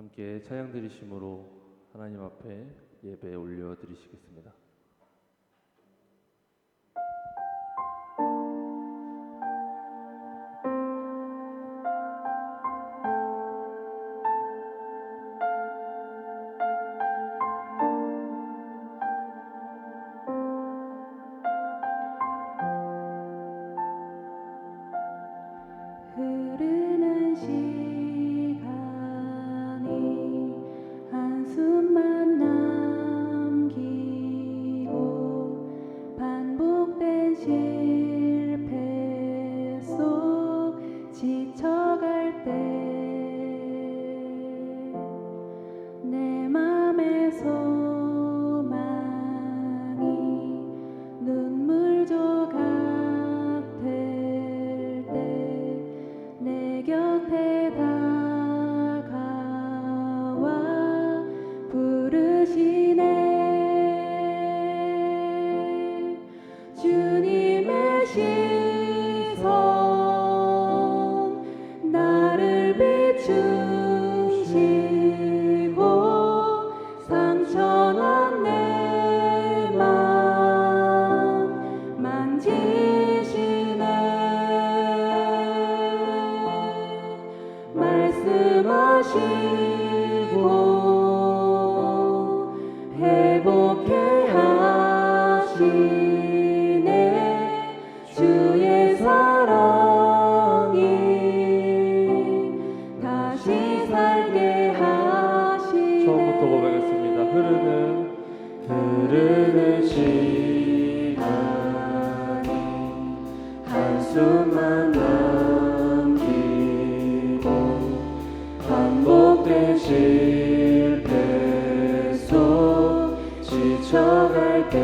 함께 찬양 드리심으로 하나님 앞에 예배 올려 드리시겠습니다. 흐르는 시간이 한숨만 남기고 반복된 실패 속 지쳐갈 때 내 맘의 소망이 눈물 조각 될 때 내 곁에 다가와 부르시네. 주님의 시선 나를 비추시고 상처난 내 맘 만지시네. 말씀하시고 회복해 하시네. 주의 사랑이 다시 살게 하시네. 처음부터 고백했습니다. 흐르는 시간이 한숨만 남기고 반복된 실패 속 지쳐갈 때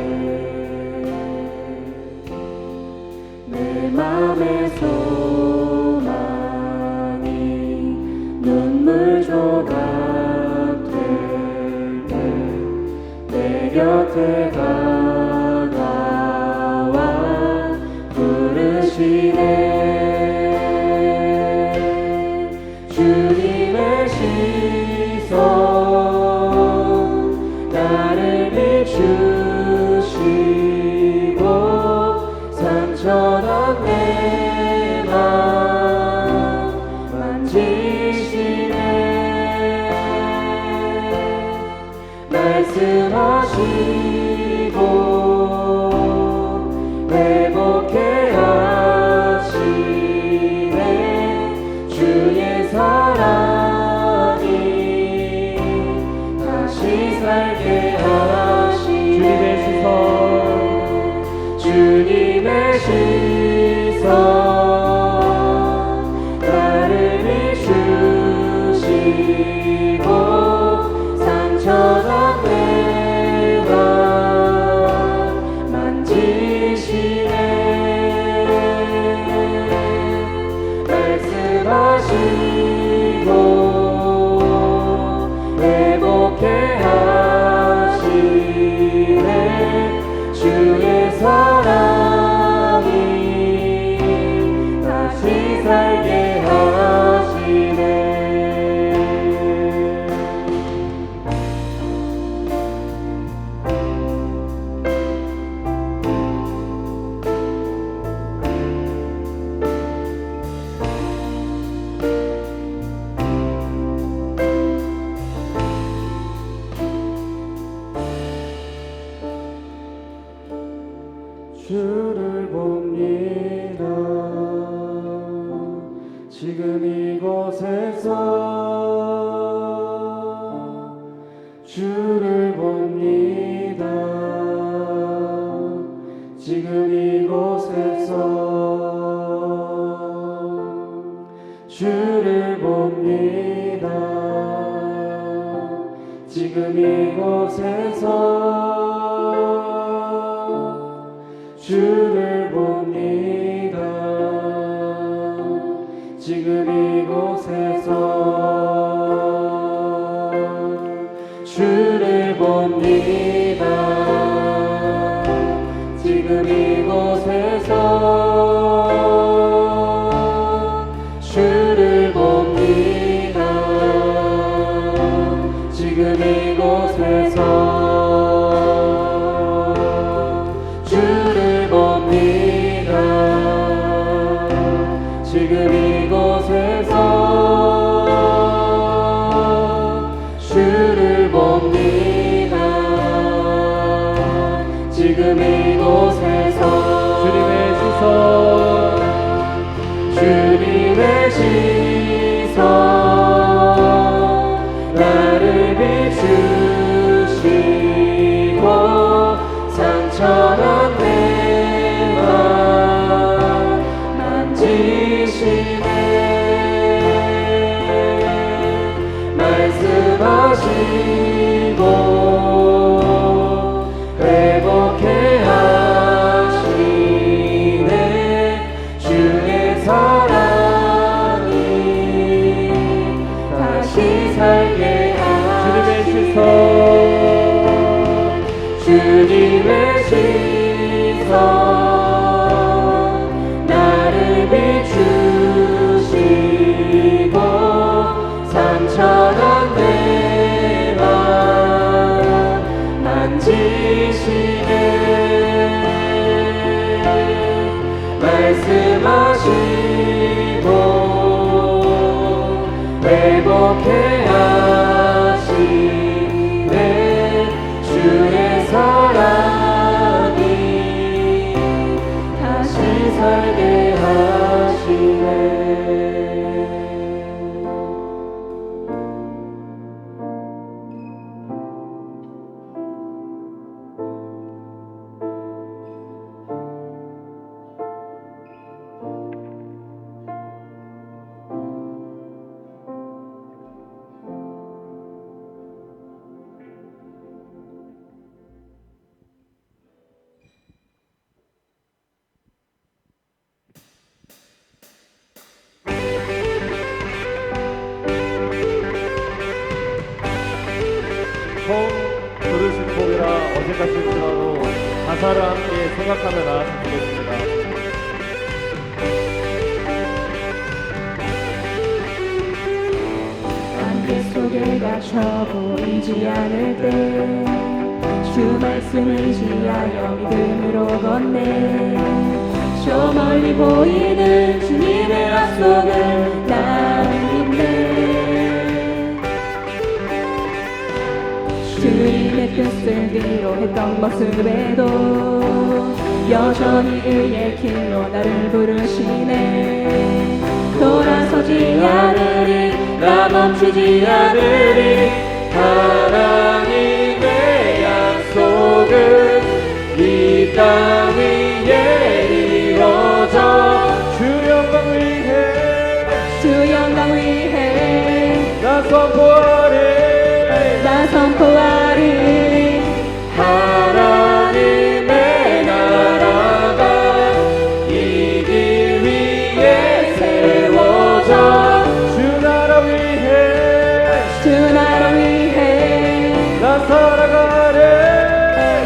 내 맘의 소망이 눈물 조각 될 때 내 곁에 다가와 부르시네. 주님의 시선 나를 비추시고 상처난 내 맘 만지시네. 말씀하시고 회복해 하시네. 주의 사랑이 다시 살게 하시네. 주님의 시선 나를 비추시고 상처난 내 맘 만지시네. 말씀하시고 회복해 하시네. 주의 사랑이 다시 살게 하시네. 주를 봅니다. 지금 이곳에서 주를 봅니다. 지금 이곳에서 주를 봅니다. 지금 이곳에서 주를 봅니다. 지금 이곳에서 주를 봅니다. 지금 이곳에서 주를 봅니다. 지금 이곳에서 주님의 시선 주님의 시선 나를 비추시고 상처난 내 맘 만지시네 말씀하시고 회복해 하시네 주의 사랑이 다시 살게 주님의 시선 주님의 시선 나를 비추시고 상처난 내 맘 만지시네 말씀하시고 회복해 하시네 주의 사랑이 다시 살게 하시네 처음 들으신 곡이라 어색하실지라도 가사를 함께 생각하며 나왔으면 좋겠습니다. 안개 속에 갇혀 보이지 않을 때 주 말씀을 의지하여 믿음으로 걷네 저 멀리 보이는 주님의 약속을 나는 믿네 주님의 뜻을 뒤로 했던 모습에도 여전히 의의 길로 나를 부르시네 돌아서지 않으리 나 멈추지 않으리 하나님의 약속은 이 땅 위에 이루어져 주 영광 위해 주 영광 위해 나 선포하리 나 선포하리 하나님의 나라가 이 길 위에 세워져 주 나라 위해 주 나라 위해 나 살아가리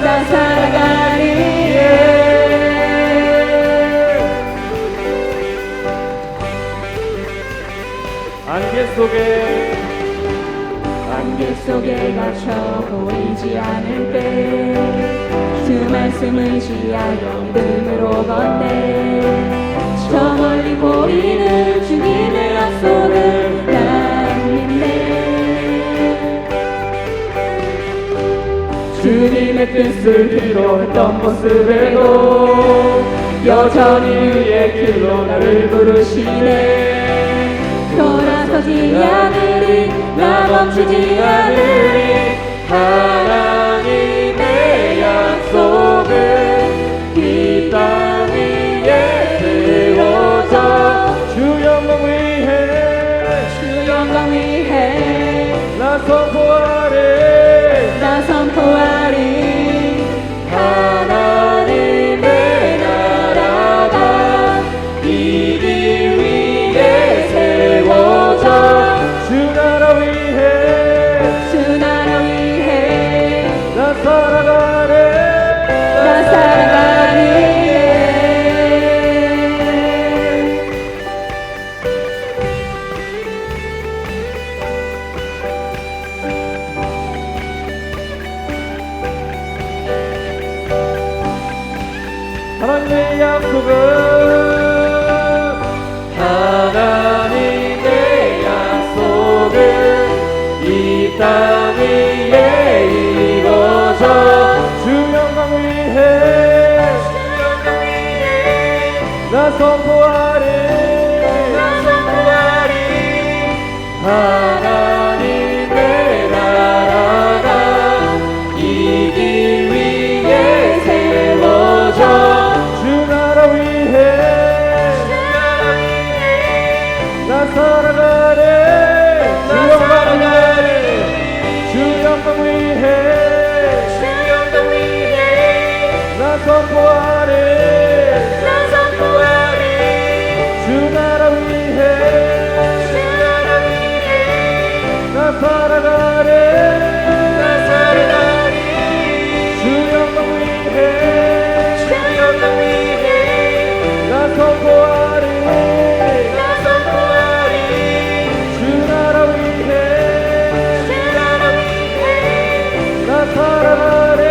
나 살아가리 안개 속에 갇혀 보이지 않을 때 주 말씀을 의지하여 믿음으로 걷네 저 멀리 보이는 주님의 약속을 난 믿네 주님의 뜻을 뒤로 했던 모습에도 여전히 의의 길로 나를 부르시네 돌아서지 않으리 나 멈추지 않으리 하나님의 약속은 이 땅 위에 세워져 주 영광 위해 주 영광 위해 나 선포하리 나 선포하리 하나님의 나라가 이 길 위에 세워져 주 나라 위해 주 나라 위해 나 살아가리 나 살아가리 하나님의 약속은 하나님의 약속은 이 땅 위에 이루어져 주 영광 위해 선포하리 하나님의 나라가 이 길 위에 세워져 주 나라 위해 나 살아가네 주 영광 위해 나 선포하리 주 나라 위해 나 살아가리 주 영광 위해 나 선포하리 주 나라 위해 나 살아가리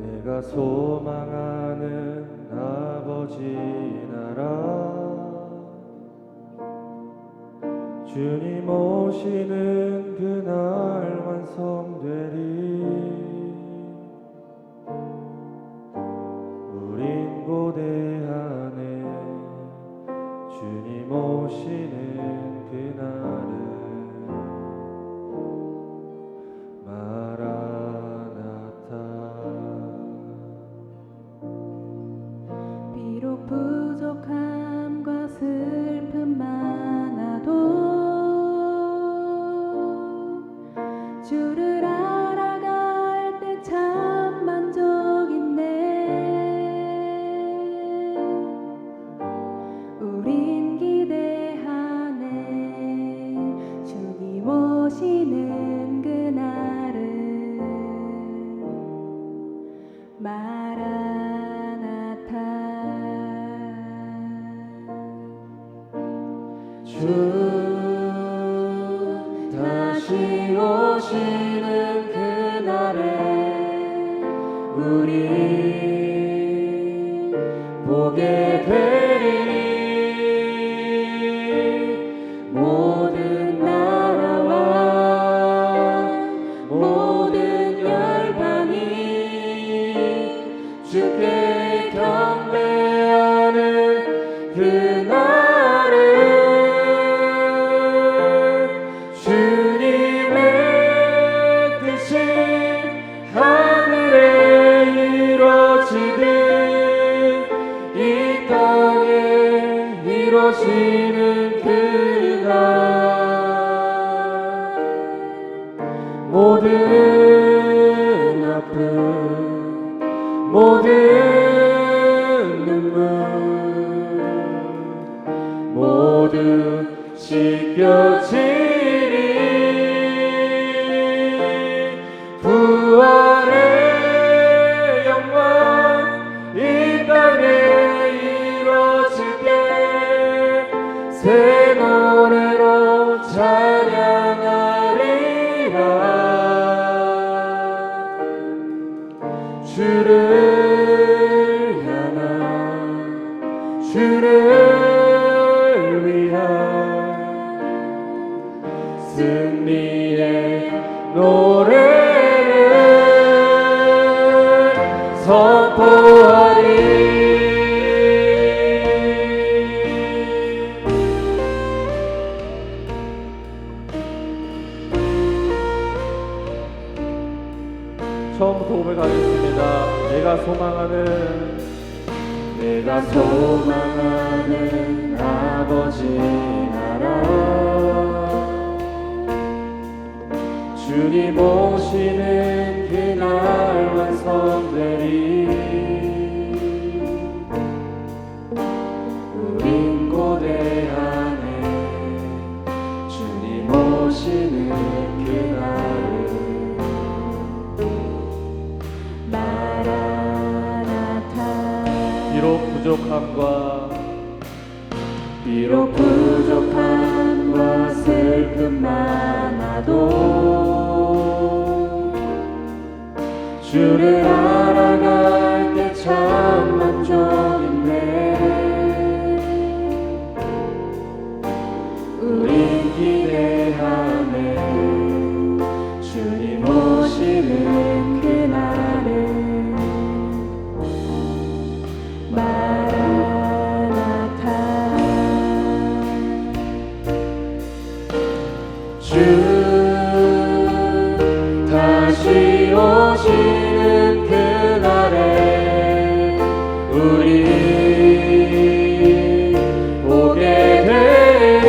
내가 소망하는 아버지 나라 주님 오시는 그날 완성되리 우린 고대하네 주님 오시는 그날을 비록 부족함과 슬픔 많아도 주를 알아갈 때 참 만족 있네 우린 기대하네 주님 오시는 그날을 주 다시 오시는 그날에 우리 보게 되리니 모든 나라와 모든 열방이 주께 경배하는 그날을 이루어지는 그날 모든 아픔 모든 눈물 모두 씻겨지리 부활의 영광 이 땅에 새 노래로 찬양하리라 주를 향한 주를 위한 승리의 노래를 선포하리 내가 소망하는 아버지 나라 주님 오시는 그날 완성되리 우린 고대하네 주님 오시는 그날을 마라나타 비록 부족함과 슬픔 많아도 주를 알아갈 때 참 만족인데 우린 기대하네 주님 오시는 그날을 마라나타 주 다시 오시는 그날에 우리 보게 되리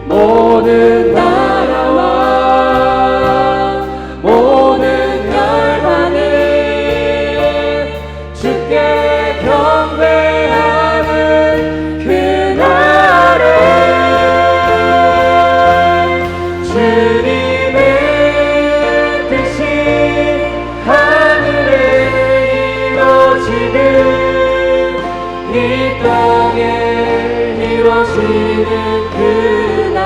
모든 나라와 모든 열방이 주께 경배하는 그날에 주님의 뜻이 하늘에 이루어지듯 이 땅에 이루어지는 그날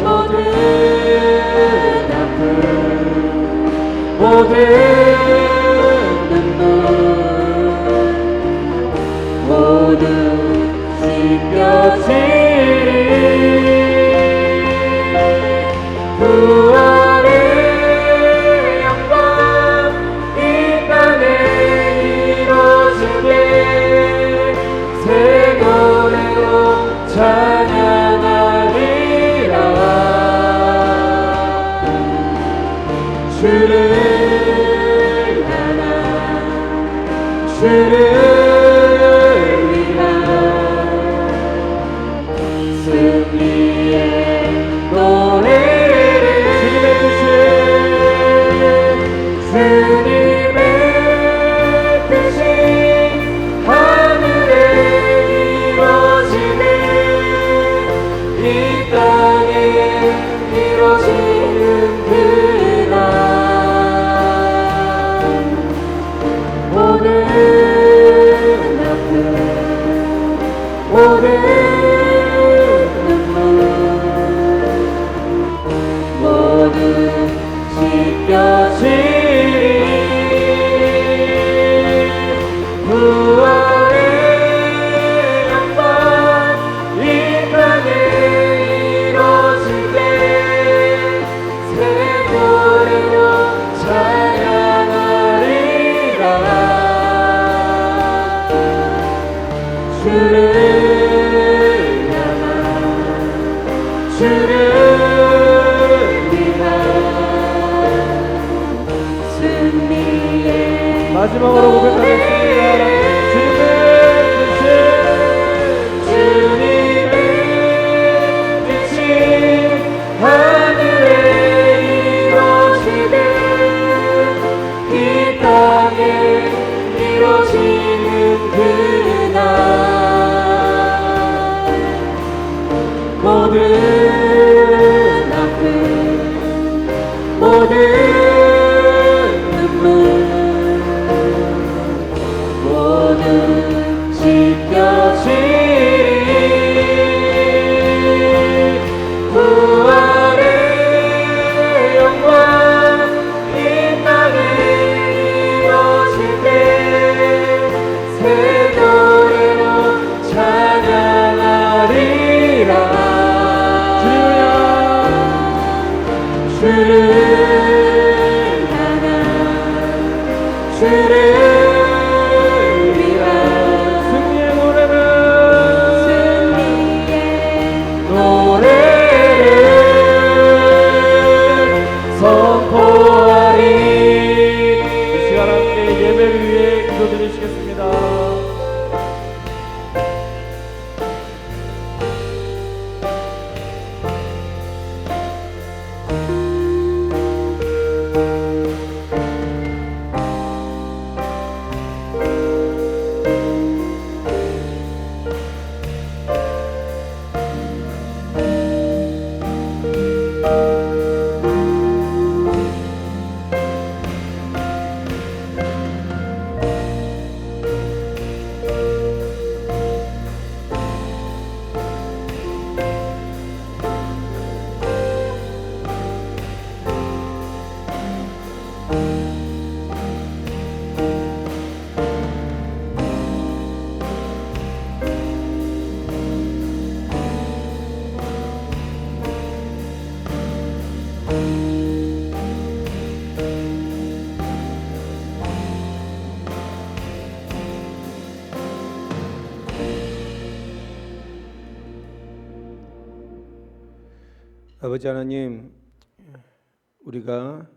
모든 아픔 모든 눈물 모두 씻겨지리 부활의 영광 이 땅에 이루어지게 새 노래로 찬양하리라 주를 향한 주를 위한 승리의 노래를 주님의 뜻이 하늘에 이루어지는 이 땅에 이루어지는 그날 모든 아픔 모든 눈물 모두 씻겨지리 부활의 영광 이 땅에 이루어지게 새 노래로 찬양하리라 주를 향한 주를 위한 승리의 마지막으로 고백하겠습니다. 주님의 뜻이 하늘에 이루어지듯 이 땅에 이루어지는 그날 모든 아픔 모든 눈물 모두 씻겨지리 부활의 영광 이 땅에 이루어질 때 새 노래로 찬양하리라 주를 향한 주를 위한 승리의 노래를 노래를 아버지 하나님, 우리가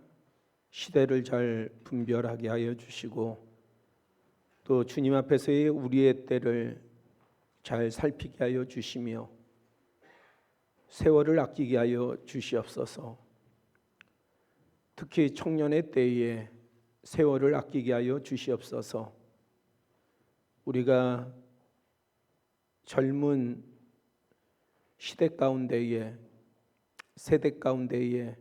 시대를 잘 분별하게 하여 주시고 또 주님 앞에서의 우리의 때를 잘 살피게 하여 주시며 세월을 아끼게 하여 주시옵소서. 특히 청년의 때에 세월을 아끼게 하여 주시옵소서. 우리가 젊은 시대 가운데에 세대 가운데에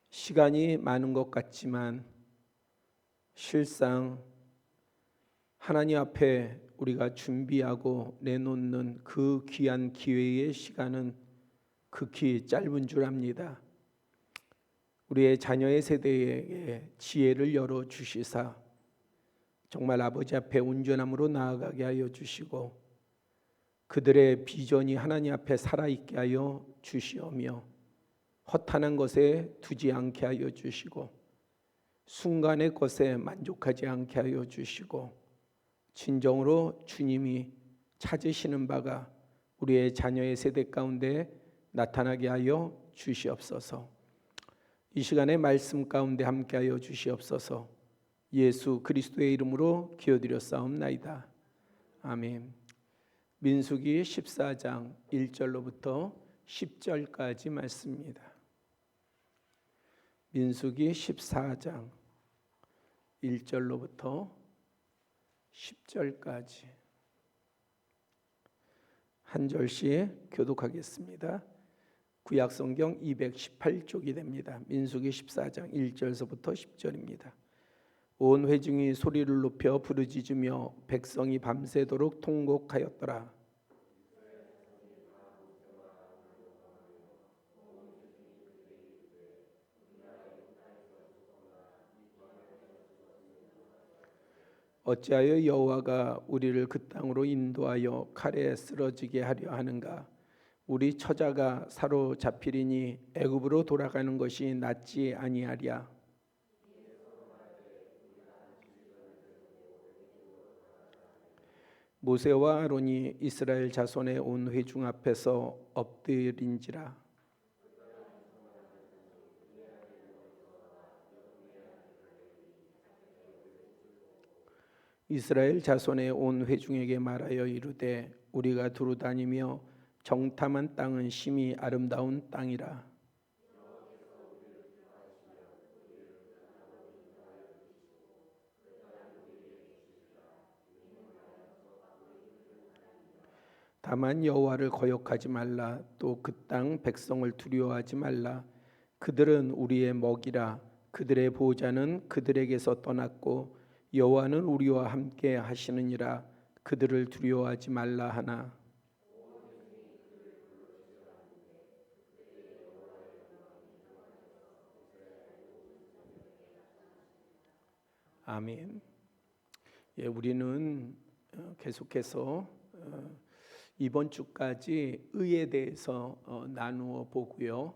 시간이 많은 것 같지만 실상 하나님 앞에 우리가 준비하고 내놓는 그 귀한 기회의 시간은 극히 짧은 줄 압니다. 우리의 자녀의 세대에게 지혜를 열어 주시사 정말 아버지 앞에 온전함으로 나아가게 하여 주시고 그들의 비전이 하나님 앞에 살아있게 하여 주시오며 허탄한 것에 두지 않게 하여 주시고 순간의 것에 만족하지 않게 하여 주시고 진정으로 주님이 찾으시는 바가 우리의 자녀의 세대 가운데 나타나게 하여 주시옵소서. 이 시간에 말씀 가운데 함께 하여 주시옵소서. 예수 그리스도의 이름으로 기도드렸사옵나이다. 아멘. 민수기 14장 1절로부터 10절까지 말씀입니다. 민수기 14장 1절로부터 10절까지 한 절씩 교독하겠습니다. 구약성경 218쪽이 됩니다. 민수기 14장 1절서부터 10절입니다. 온 회중이 소리를 높여 부르짖으며 백성이 밤새도록 통곡하였더라. 어찌하여 여호와가 우리를 그 땅으로 인도하여 칼에 쓰러지게 하려 하는가? 우리 처자가 사로잡히리니 애굽으로 돌아가는 것이 낫지 아니하랴. 모세와 아론이 이스라엘 자손의 온 회중 앞에서 엎드린지라. 이스라엘 자손의 온 회중에게 말하여 이르되 우리가 두루 다니며 정탐한 땅은 심히 아름다운 땅이라. 다만 여호와를 거역하지 말라. 또 그 땅 백성을 두려워하지 말라. 그들은 우리의 먹이라. 그들의 보호자는 그들에게서 떠났고 여호와는 우리와 함께 하시느니라. 그들을 두려워하지 말라 하나. 아멘. 예, 우리는 계속해서 이번 주까지 의에 대해서 나누어 보고요.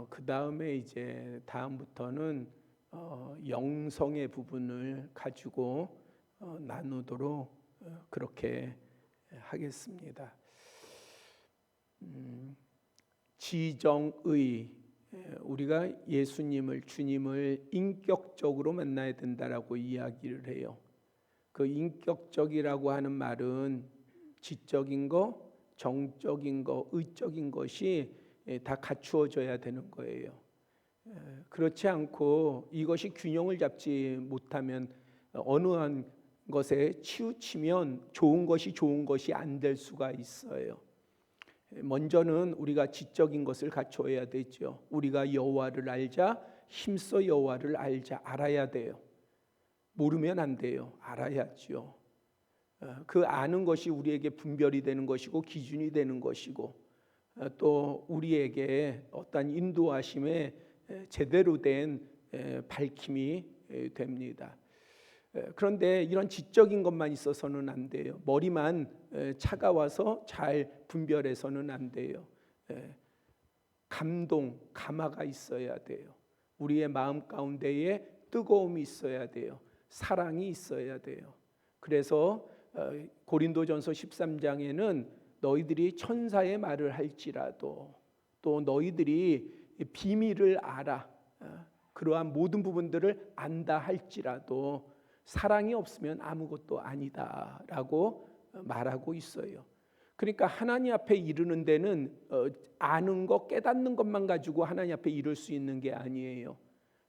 그 다음에 이제 다음부터는 영성의 부분을 가지고 나누도록 그렇게 하겠습니다. 지정의, 우리가 예수님을 주님을 인격적으로 만나야 된다라고 이야기를 해요. 그 인격적이라고 하는 말은 지적인 거, 정적인 거, 의적인 것이 다 갖추어져야 되는 거예요. 그렇지 않고 이것이 균형을 잡지 못하면 어느 한 것에 치우치면 좋은 것이 안 될 수가 있어요. 먼저는 우리가 지적인 것을 갖춰야 되죠. 우리가 여호와를 알자, 힘써 여호와를 알자, 알아야 돼요. 모르면 안 돼요. 알아야죠. 그 아는 것이 우리에게 분별이 되는 것이고 기준이 되는 것이고 또 우리에게 어떤 인도하심에 제대로 된 밝힘이 됩니다. 그런데 이런 지적인 것만 있어서는 안 돼요. 머리만 차가워서 잘 분별해서는 안 돼요. 감동, 감화가 있어야 돼요. 우리의 마음 가운데에 뜨거움이 있어야 돼요. 사랑이 있어야 돼요. 그래서 고린도전서 13장에는 너희들이 천사의 말을 할지라도 또 너희들이 비밀을 알아. 그러한 모든 부분들을 안다 할지라도 사랑이 없으면 아무것도 아니다라고 말하고 있어요. 그러니까 하나님 앞에 이르는 데는 아는 것, 깨닫는 것만 가지고 하나님 앞에 이룰 수 있는 게 아니에요.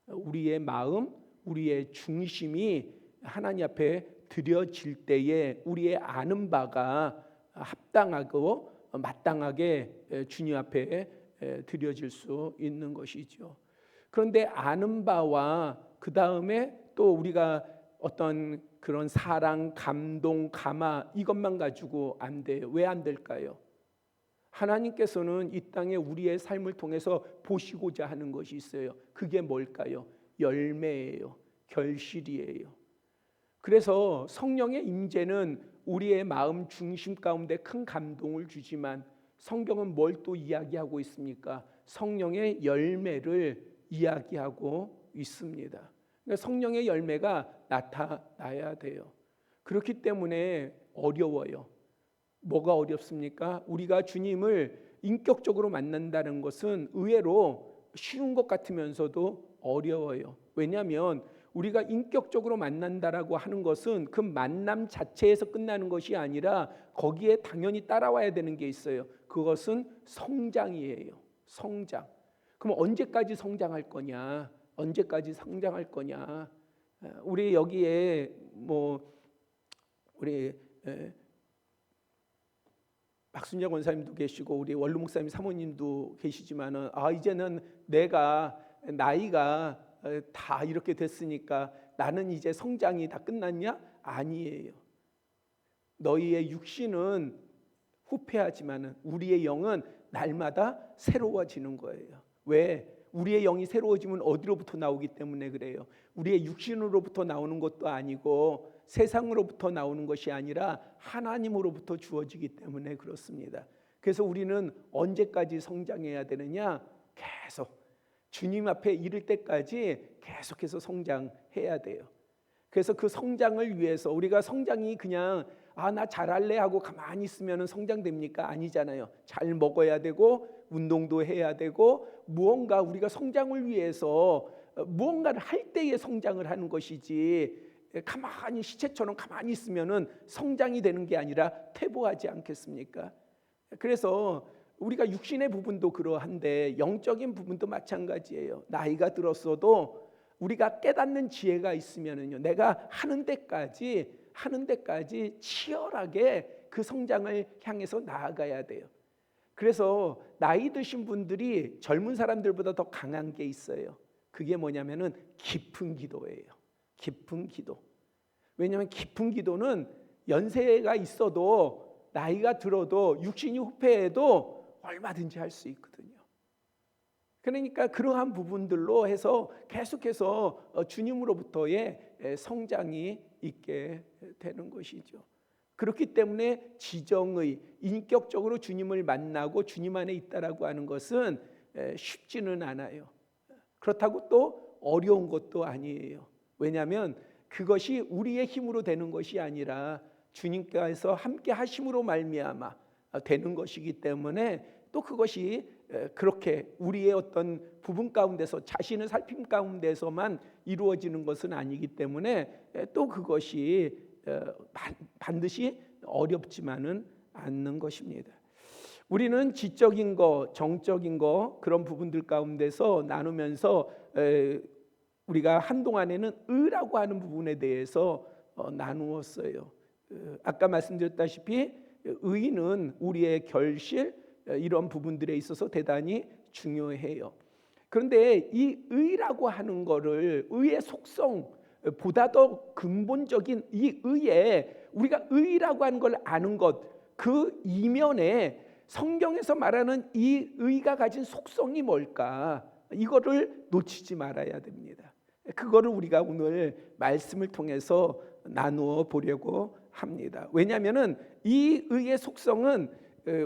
우리의 마음, 우리의 중심이 하나님 앞에 드려질 때에 우리의 아는 바가 합당하고 마땅하게 주님 앞에 드려질 수 있는 것이죠. 그런데 아는 바와 그 다음에 또 우리가 어떤 그런 사랑, 감동, 감화 이것만 가지고 안 돼요. 왜 안 될까요? 하나님께서는 이 땅에 우리의 삶을 통해서 보시고자 하는 것이 있어요. 그게 뭘까요? 열매예요. 결실이에요. 그래서 성령의 임재는 우리의 마음 중심 가운데 큰 감동을 주지만 성경은 뭘 또 이야기하고 있습니까? 성령의 열매를 이야기하고 있습니다. 그러니까 성령의 열매가 나타나야 돼요. 그렇기 때문에 어려워요. 뭐가 어렵습니까? 우리가 주님을 인격적으로 만난다는 것은 의외로 쉬운 것 같으면서도 어려워요. 왜냐하면 우리가 인격적으로 만난다라고 하는 것은 그 만남 자체에서 끝나는 것이 아니라 거기에 당연히 따라와야 되는 게 있어요. 그것은 성장이에요. 성장. 그럼 언제까지 성장할 거냐? 언제까지 성장할 거냐? 우리 여기에 우리 박순자 권사님도 계시고 우리 원루 목사님 사모님도 계시지만은 이제는 내가 나이가 다 이렇게 됐으니까 나는 이제 성장이 다 끝났냐? 아니에요. 너희의 육신은 후패하지만은 우리의 영은 날마다 새로워지는 거예요. 왜? 우리의 영이 새로워지면 어디로부터 나오기 때문에 그래요. 우리의 육신으로부터 나오는 것도 아니고 세상으로부터 나오는 것이 아니라 하나님으로부터 주어지기 때문에 그렇습니다. 그래서 우리는 언제까지 성장해야 되느냐? 계속 주님 앞에 이를 때까지 계속해서 성장해야 돼요. 그래서 그 성장을 위해서 우리가 성장이 그냥 나 잘할래 하고 가만히 있으면 성장됩니까? 아니잖아요. 잘 먹어야 되고 운동도 해야 되고 무언가 우리가 성장을 위해서 무언가를 할 때에 성장을 하는 것이지 가만히 시체처럼 가만히 있으면 성장이 되는 게 아니라 퇴보하지 않겠습니까? 그래서 우리가 육신의 부분도 그러한데 영적인 부분도 마찬가지예요. 나이가 들었어도 우리가 깨닫는 지혜가 있으면은요, 내가 하는 데까지 치열하게 그 성장을 향해서 나아가야 돼요. 그래서 나이 드신 분들이 젊은 사람들보다 더 강한 게 있어요. 그게 뭐냐면은 깊은 기도예요. 깊은 기도. 왜냐하면 깊은 기도는 연세가 있어도 나이가 들어도 육신이 후패해도 얼마든지 할 수 있거든요. 그러니까 그러한 부분들로 해서 계속해서 주님으로부터의 성장이 있게 되는 것이죠. 그렇기 때문에 지정의 인격적으로 주님을 만나고 주님 안에 있다라고 하는 것은 쉽지는 않아요. 그렇다고 또 어려운 것도 아니에요. 왜냐하면 그것이 우리의 힘으로 되는 것이 아니라 주님께서 함께 하심으로 말미암아 되는 것이기 때문에 또 그것이 그렇게 우리의 어떤 부분 가운데서 자신의 살핌 가운데서만 이루어지는 것은 아니기 때문에 또 그것이 반드시 어렵지만은 않는 것입니다. 우리는 지적인 거, 정적인 거 그런 부분들 가운데서 나누면서 우리가 한동안에는 의라고 하는 부분에 대해서 나누었어요. 아까 말씀드렸다시피 의는 우리의 결실 이런 부분들에 있어서 대단히 중요해요. 그런데 이 의라고 하는 거를 의의 속성 보다 더 근본적인 이 의에 우리가 의라고 하는 걸 아는 것 그 이면에 성경에서 말하는 이 의가 가진 속성이 뭘까? 이거를 놓치지 말아야 됩니다. 그거를 우리가 오늘 말씀을 통해서 나누어 보려고 합니다. 왜냐하면은 이 의의 속성은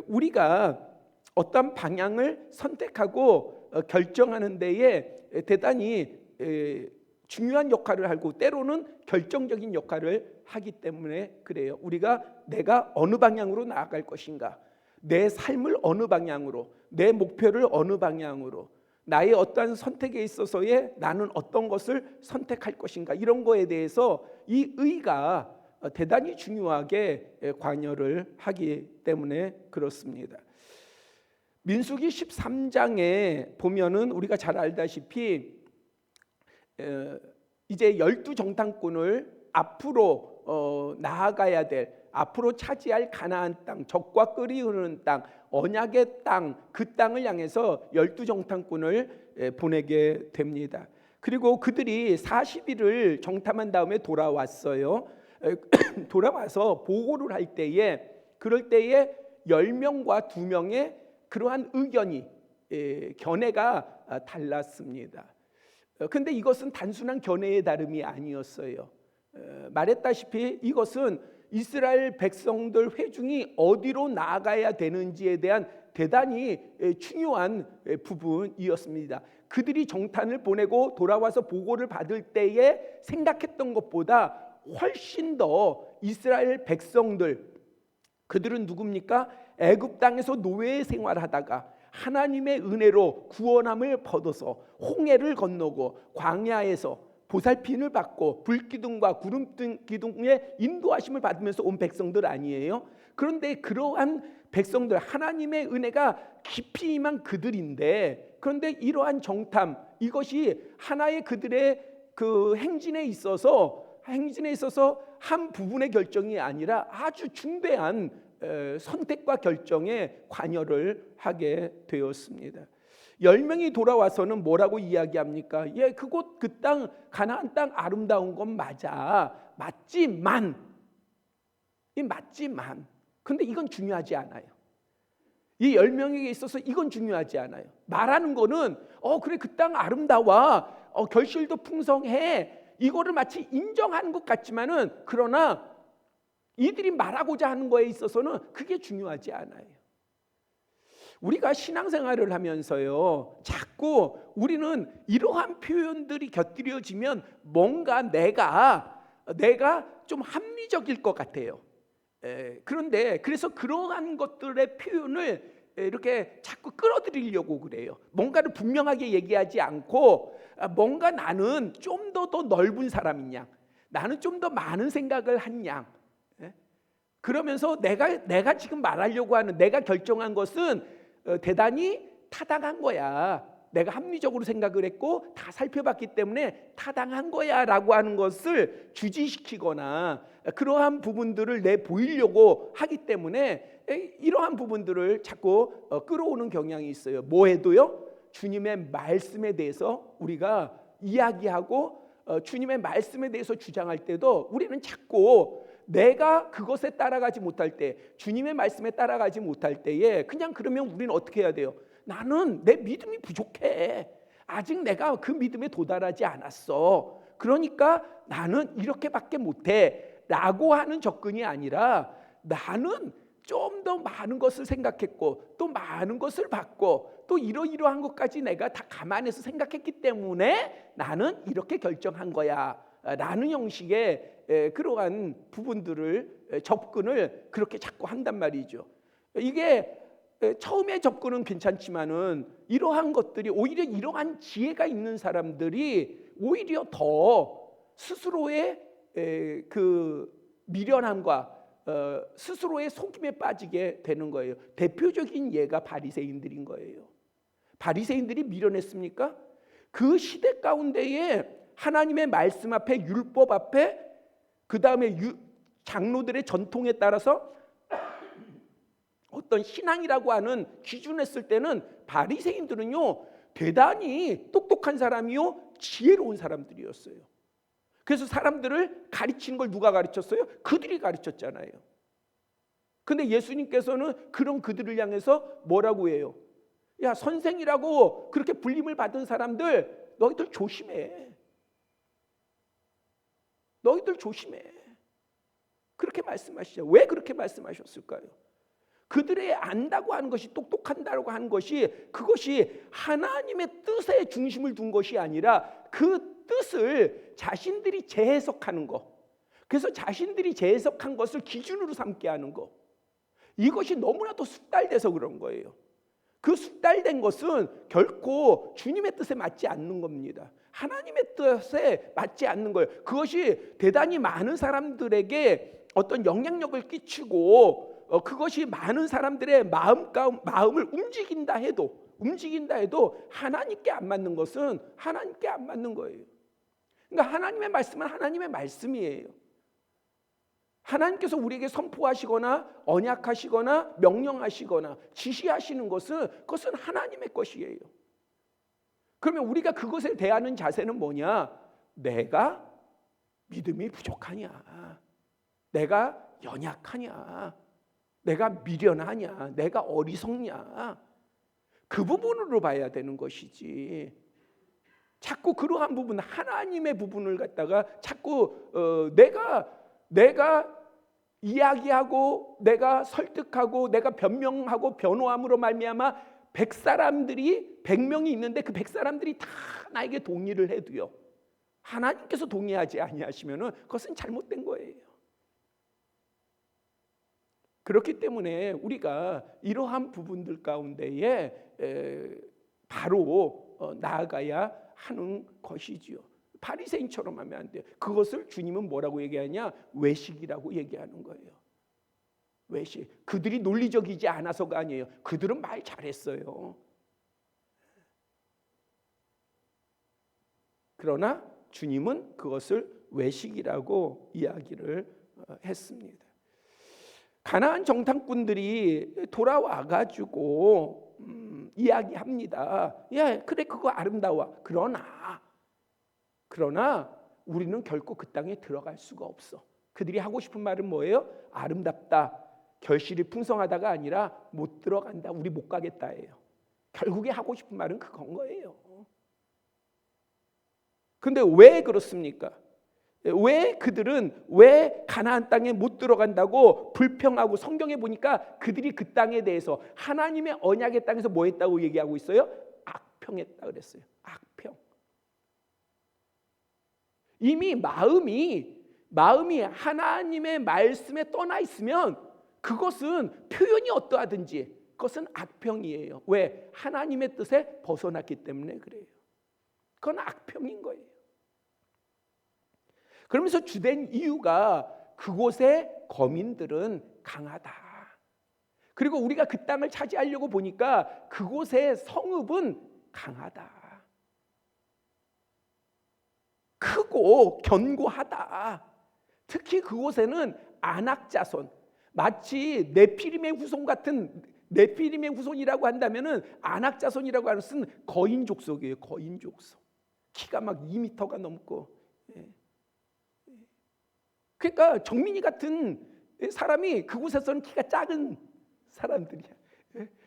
우리가 어떤 방향을 선택하고 결정하는 데에 대단히 중요한 역할을 하고 때로는 결정적인 역할을 하기 때문에 그래요. 우리가 내가 어느 방향으로 나아갈 것인가, 내 삶을 어느 방향으로, 내 목표를 어느 방향으로, 나의 어떠한 선택에 있어서의 나는 어떤 것을 선택할 것인가, 이런 거에 대해서 이 의가 대단히 중요하게 관여를 하기 때문에 그렇습니다. 민수기 13장에 보면은 우리가 잘 알다시피 이제 12정탐꾼을 앞으로 나아가야 될, 앞으로 차지할 가나안 땅, 적과 끓이 흐르는 땅, 언약의 땅, 그 땅을 향해서 12정탐꾼을 보내게 됩니다. 그리고 그들이 40일을 정탐한 다음에 돌아왔어요. 돌아와서 보고를 할 때에, 그럴 때에 10명과 2명의 그러한 의견이, 견해가 달랐습니다. 근데 이것은 단순한 견해의 다름이 아니었어요. 말했다시피 이것은 이스라엘 백성들 회중이 어디로 나아가야 되는지에 대한 대단히 중요한 부분이었습니다. 그들이 정탐을 보내고 돌아와서 보고를 받을 때에 생각했던 것보다 훨씬 더 이스라엘 백성들, 그들은 누굽니까? 애굽 땅에서 노예 생활하다가 하나님의 은혜로 구원함을 얻어서 홍해를 건너고 광야에서 보살핌을 받고 불기둥과 구름기둥의 인도하심을 받으면서 온 백성들 아니에요? 그런데 그러한 백성들, 하나님의 은혜가 깊이 임한 그들인데, 그런데 이러한 정탐, 이것이 하나의 그들의 그 행진에 있어서 한 부분의 결정이 아니라 아주 중대한 선택과 결정에 관여를 하게 되었습니다. 10명이 돌아와서는 뭐라고 이야기합니까? 그곳 그 땅, 가나안 땅 아름다운 건 맞지만 근데 이건 중요하지 않아요. 이 10명에게 있어서 이건 중요하지 않아요. 말하는 거는 그래, 그 땅 아름다워, 결실도 풍성해, 이거를 마치 인정하는 것 같지만은, 그러나 이들이 말하고자 하는 거에 있어서는 그게 중요하지 않아요. 우리가 신앙생활을 하면서요, 자꾸 우리는 이러한 표현들이 곁들여지면 뭔가 내가 좀 합리적일 것 같아요. 그런데 그래서 그러한 것들의 표현을 이렇게 자꾸 끌어들이려고 그래요. 뭔가를 분명하게 얘기하지 않고, 뭔가 나는 좀 더 넓은 사람인 양, 나는 좀 더 많은 생각을 한 양, 그러면서 내가 지금 말하려고 하는, 내가 결정한 것은 대단히 타당한 거야, 내가 합리적으로 생각을 했고 다 살펴봤기 때문에 타당한 거야 라고 하는 것을 주지시키거나 그러한 부분들을 내보이려고 하기 때문에 이러한 부분들을 자꾸 끌어오는 경향이 있어요. 뭐 해도요, 주님의 말씀에 대해서 우리가 이야기하고 주님의 말씀에 대해서 주장할 때도 우리는 자꾸 내가 그것에 따라가지 못할 때, 주님의 말씀에 따라가지 못할 때에 그냥 그러면 우리는 어떻게 해야 돼요? 나는 내 믿음이 부족해, 아직 내가 그 믿음에 도달하지 않았어, 그러니까 나는 이렇게밖에 못해 라고 하는 접근이 아니라, 나는 좀 더 많은 것을 생각했고 또 많은 것을 봤고 또 이러이러한 것까지 내가 다 감안해서 생각했기 때문에 나는 이렇게 결정한 거야 라는 형식의 그러한 부분들을, 접근을 그렇게 자꾸 한단 말이죠. 이게 처음에 접근은 괜찮지만은 이러한 것들이, 오히려 이러한 지혜가 있는 사람들이 오히려 더 스스로의 그 미련함과 스스로의 속임에 빠지게 되는 거예요. 대표적인 예가 바리새인들인 거예요. 바리새인들이 미련했습니까? 그 시대 가운데에 하나님의 말씀 앞에, 율법 앞에, 그 다음에 장로들의 전통에 따라서 어떤 신앙이라고 하는 기준을 했을 때는 바리새인들은요 대단히 똑똑한 사람이요 지혜로운 사람들이었어요. 그래서 사람들을 가르치는 걸 누가 가르쳤어요? 그들이 가르쳤잖아요. 근데 예수님께서는 그런 그들을 향해서 뭐라고 해요? 야, 선생이라고 그렇게 불림을 받은 사람들, 너희들 조심해. 너희들 조심해. 그렇게 말씀하시죠. 왜 그렇게 말씀하셨을까요? 그들의 안다고 하는 것이, 똑똑한다고 하는 것이, 그것이 하나님의 뜻에 중심을 둔 것이 아니라 그 뜻을 자신들이 재해석하는 것, 그래서 자신들이 재해석한 것을 기준으로 삼게 하는 것, 이것이 너무나도 숙달돼서 그런 거예요. 그 숙달된 것은 결코 주님의 뜻에 맞지 않는 겁니다. 하나님의 뜻에 맞지 않는 거예요. 그것이 대단히 많은 사람들에게 어떤 영향력을 끼치고 그것이 많은 사람들의 마음을 움직인다 해도 하나님께 안 맞는 것은 하나님께 안 맞는 거예요. 그러니까 하나님의 말씀은 하나님의 말씀이에요. 하나님께서 우리에게 선포하시거나 언약하시거나 명령하시거나 지시하시는 것은 그것은 하나님의 것이에요. 그러면 우리가 그것에 대하는 자세는 뭐냐? 내가 믿음이 부족하냐? 내가 연약하냐? 내가 미련하냐? 내가 어리석냐? 그 부분으로 봐야 되는 것이지. 자꾸 그러한 부분, 하나님의 부분을 갖다가 자꾸 내가 이야기하고 내가 설득하고 내가 변명하고 변호함으로 말미암아 100명이 있는데 그 100사람들이 다 나에게 동의를 해도요, 하나님께서 동의하지 아니하시면은 그것은 잘못된 거예요. 그렇기 때문에 우리가 이러한 부분들 가운데에 바로 나아가야 하는 것이지요. 바리새인처럼 하면 안 돼요. 그것을 주님은 뭐라고 얘기하냐? 외식이라고 얘기하는 거예요. 외식. 그들이 논리적이지 않아서가 아니에요. 그들은 말 잘했어요. 그러나 주님은 그것을 외식이라고 이야기를 했습니다. 가나안 정탐꾼들이 돌아와 가지고 이야기합니다. 야, 그래, 그거 아름다워. 그러나 우리는 결코 그 땅에 들어갈 수가 없어. 그들이 하고 싶은 말은 뭐예요? 아름답다, 결실이 풍성하다가 아니라 못 들어간다, 우리 못 가겠다예요. 결국에 하고 싶은 말은 그건 거예요. 근데 왜 그렇습니까? 왜 그들은 왜 가나안 땅에 못 들어간다고 불평하고, 성경에 보니까 그들이 그 땅에 대해서 하나님의 언약의 땅에서 뭐 했다고 얘기하고 있어요? 악평했다 그랬어요. 악평. 이미 마음이 하나님의 말씀에 떠나 있으면 그것은 표현이 어떠하든지 그것은 악평이에요. 왜? 하나님의 뜻에 벗어났기 때문에 그래요. 그건 악평인 거예요. 그러면서 주된 이유가 그곳의 거민들은 강하다. 그리고 우리가 그 땅을 차지하려고 보니까 그곳의 성읍은 강하다. 크고 견고하다. 특히 그곳에는 아낙자손, 마치 네피림의 후손 같은, 네피림의 후손이라고 한다면은 아낙자손이라고 하는 것은 거인 족속이에요. 거인 족속. 키가 막 2m가 넘고. 그러니까 정민이 같은 사람이 그곳에서는 키가 작은 사람들이야.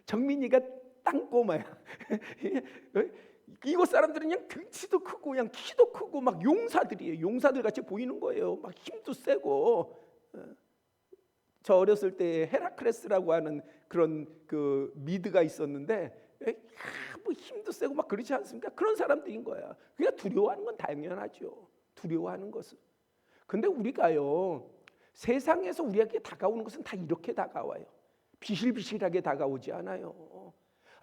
정민이가 땅꼬마야. 이곳 사람들은 그냥 등치도 크고 그냥 키도 크고 막 용사들이에요. 용사들 같이 보이는 거예요. 막 힘도 세고. 저 어렸을 때 헤라클레스라고 하는 그런 그 미드가 있었는데, 뭐 힘도 세고 막 그렇지 않습니까? 그런 사람들인 거야. 그러니까 두려워하는 건 당연하죠. 두려워하는 것은. 근데 우리가요, 세상에서 우리에게 다가오는 것은 다 이렇게 다가와요. 비실비실하게 다가오지 않아요.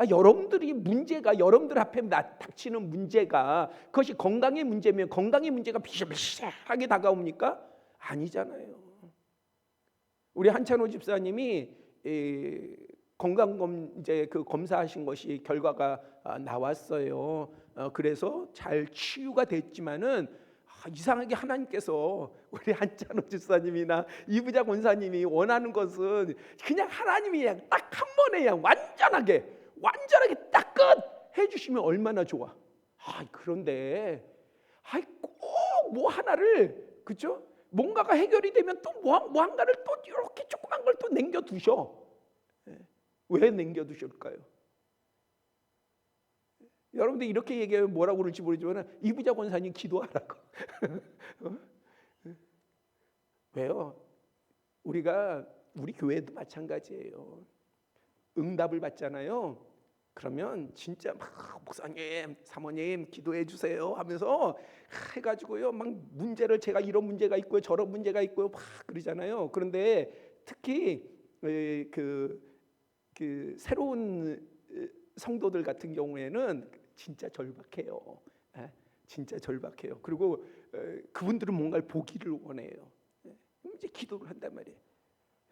여러분들이 문제가, 여러분들 앞에 닥치는 문제가 그것이 건강의 문제면 건강의 문제가 비실비실하게 다가옵니까? 아니잖아요. 우리 한찬호 집사님이 건강검 그 검사하신 것이 결과가 나왔어요. 그래서 잘 치유가 됐지만은 이상하게 하나님께서 우리 한찬호 집사님이나 이부자 권사님이 원하는 것은 그냥 하나님이 딱 한 번에 완전하게 딱 끝 해주시면 얼마나 좋아. 그런데 꼭 뭐 하나를, 그죠? 뭔가가 해결이 되면 또 뭐 한가를 또 이렇게 조그만 걸 또 남겨두셔. 왜 남겨두실까요? 여러분들 이렇게 얘기하면 뭐라고 그럴지 모르지만 이부자 권사님 기도하라고. 왜요? 우리 교회도 마찬가지예요. 응답을 받잖아요. 그러면 진짜 막 목사님, 사모님 기도해 주세요 하면서 해가지고요, 막 문제를, 제가 이런 문제가 있고요, 저런 문제가 있고요, 막 그러잖아요. 그런데 특히 그 새로운 성도들 같은 경우에는 진짜 절박해요. 진짜 절박해요. 그리고 그분들은 뭔가를 보기를 원해요. 이제 기도를 한단 말이에요.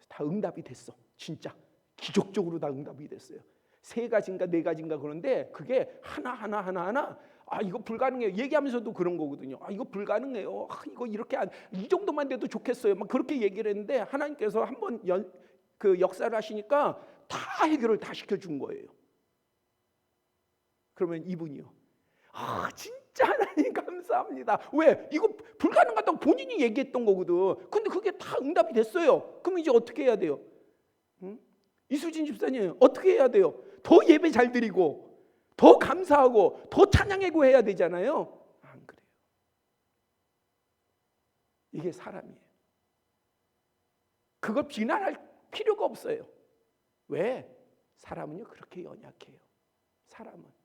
다 응답이 됐어. 진짜 기적적으로 다 응답이 됐어요. 3가지인가 4가지인가 그런데 그게 하나 이거 불가능해요. 얘기하면서도 그런 거거든요. 이거 불가능해요. 이거 이렇게 이 정도만 돼도 좋겠어요. 막 그렇게 얘기를 했는데 하나님께서 한번 그 역사를 하시니까 다 해결을 다 시켜준 거예요. 그러면 이분이요. 진짜 하나님 감사합니다. 왜? 이거 불가능하다고 본인이 얘기했던 거거든. 근데 그게 다 응답이 됐어요. 그럼 이제 어떻게 해야 돼요? 이수진 집사님 어떻게 해야 돼요? 더 예배 잘 드리고 더 감사하고 더 찬양하고 해야 되잖아요. 안 그래요. 이게 사람이에요. 그걸 비난할 필요가 없어요. 왜? 사람은요 그렇게 연약해요. 사람은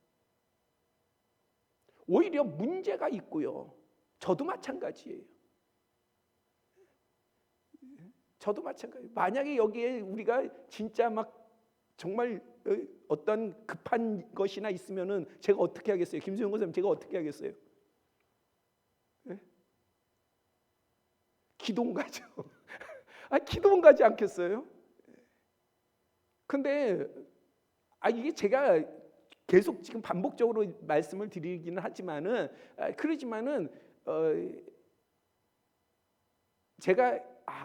오히려 문제가 있고요. 저도 마찬가지예요. 저도 마찬가지예요. 만약에 여기에 우리가 진짜 막 정말 어떤 급한 것이나 있으면은 제가 어떻게 하겠어요? 김수영 선생님 제가 어떻게 하겠어요? 기도원 가죠. 기도원 가지 않겠어요? 근데 이게 제가 계속 지금 반복적으로 말씀을 드리기는 하지만은 그러지만은 제가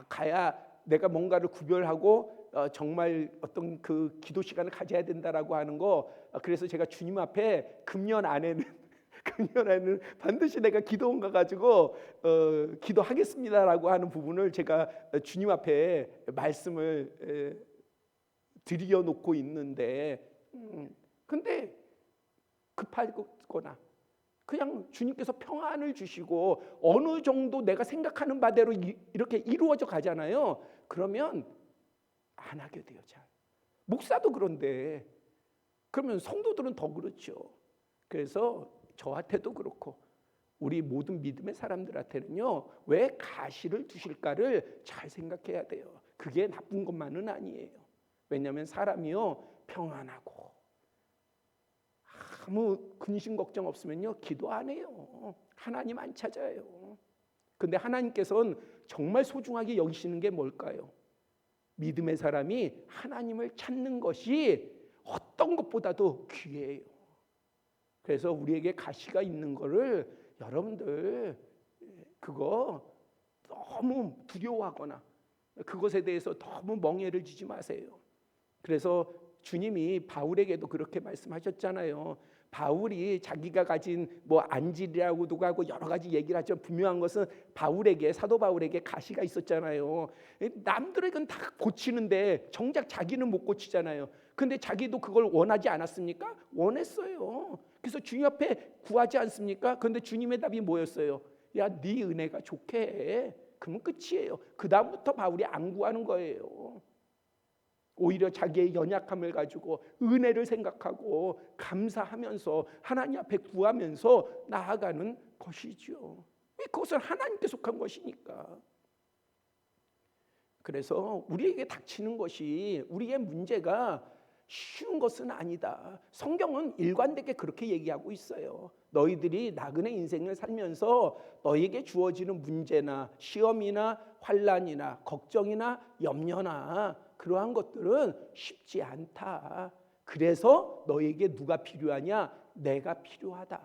가야 내가 뭔가를 구별하고 정말 어떤 그 기도 시간을 가져야 된다라고 하는 거. 그래서 제가 주님 앞에 금년 안에는 반드시 내가 기도원 가가지고 기도하겠습니다라고 하는 부분을 제가 주님 앞에 말씀을 드려놓고 있는데, 근데 급하거나 그냥 주님께서 평안을 주시고 어느 정도 내가 생각하는 바대로 이렇게 이루어져 가잖아요. 그러면 안 하게 돼요. 잘. 목사도 그런데 그러면 성도들은 더 그렇죠. 그래서 저한테도 그렇고 우리 모든 믿음의 사람들한테는요, 왜 가시를 두실까를 잘 생각해야 돼요. 그게 나쁜 것만은 아니에요. 왜냐하면 사람이요 평안하고 아무 근심 걱정 없으면요 기도 안 해요. 하나님 안 찾아요. 근데 하나님께서는 정말 소중하게 여기시는 게 뭘까요? 믿음의 사람이 하나님을 찾는 것이 어떤 것보다도 귀해요. 그래서 우리에게 가시가 있는 거를 여러분들 그거 너무 두려워하거나 그것에 대해서 너무 멍해를 지지 마세요. 그래서 주님이 바울에게도 그렇게 말씀하셨잖아요. 바울이 자기가 가진 뭐 안질이라고도 하고 여러 가지 얘기를 하지만 분명한 것은 바울에게, 사도 바울에게 가시가 있었잖아요. 남들에겐 다 고치는데 정작 자기는 못 고치잖아요. 근데 자기도 그걸 원하지 않았습니까? 원했어요. 그래서 주님 앞에 구하지 않습니까? 그런데 주님의 답이 뭐였어요? 야, 네 은혜가 좋게 해. 그러면 끝이에요. 그 다음부터 바울이 안 구하는 거예요. 오히려 자기의 연약함을 가지고 은혜를 생각하고 감사하면서 하나님 앞에 구하면서 나아가는 것이죠. 그것은 하나님께 속한 것이니까. 그래서 우리에게 닥치는 것이 우리의 문제가 쉬운 것은 아니다. 성경은 일관되게 그렇게 얘기하고 있어요. 너희들이 나그네 인생을 살면서 너에게 주어지는 문제나 시험이나 환난이나 걱정이나 염려나 그러한 것들은 쉽지 않다. 그래서 너에게 누가 필요하냐? 내가 필요하다.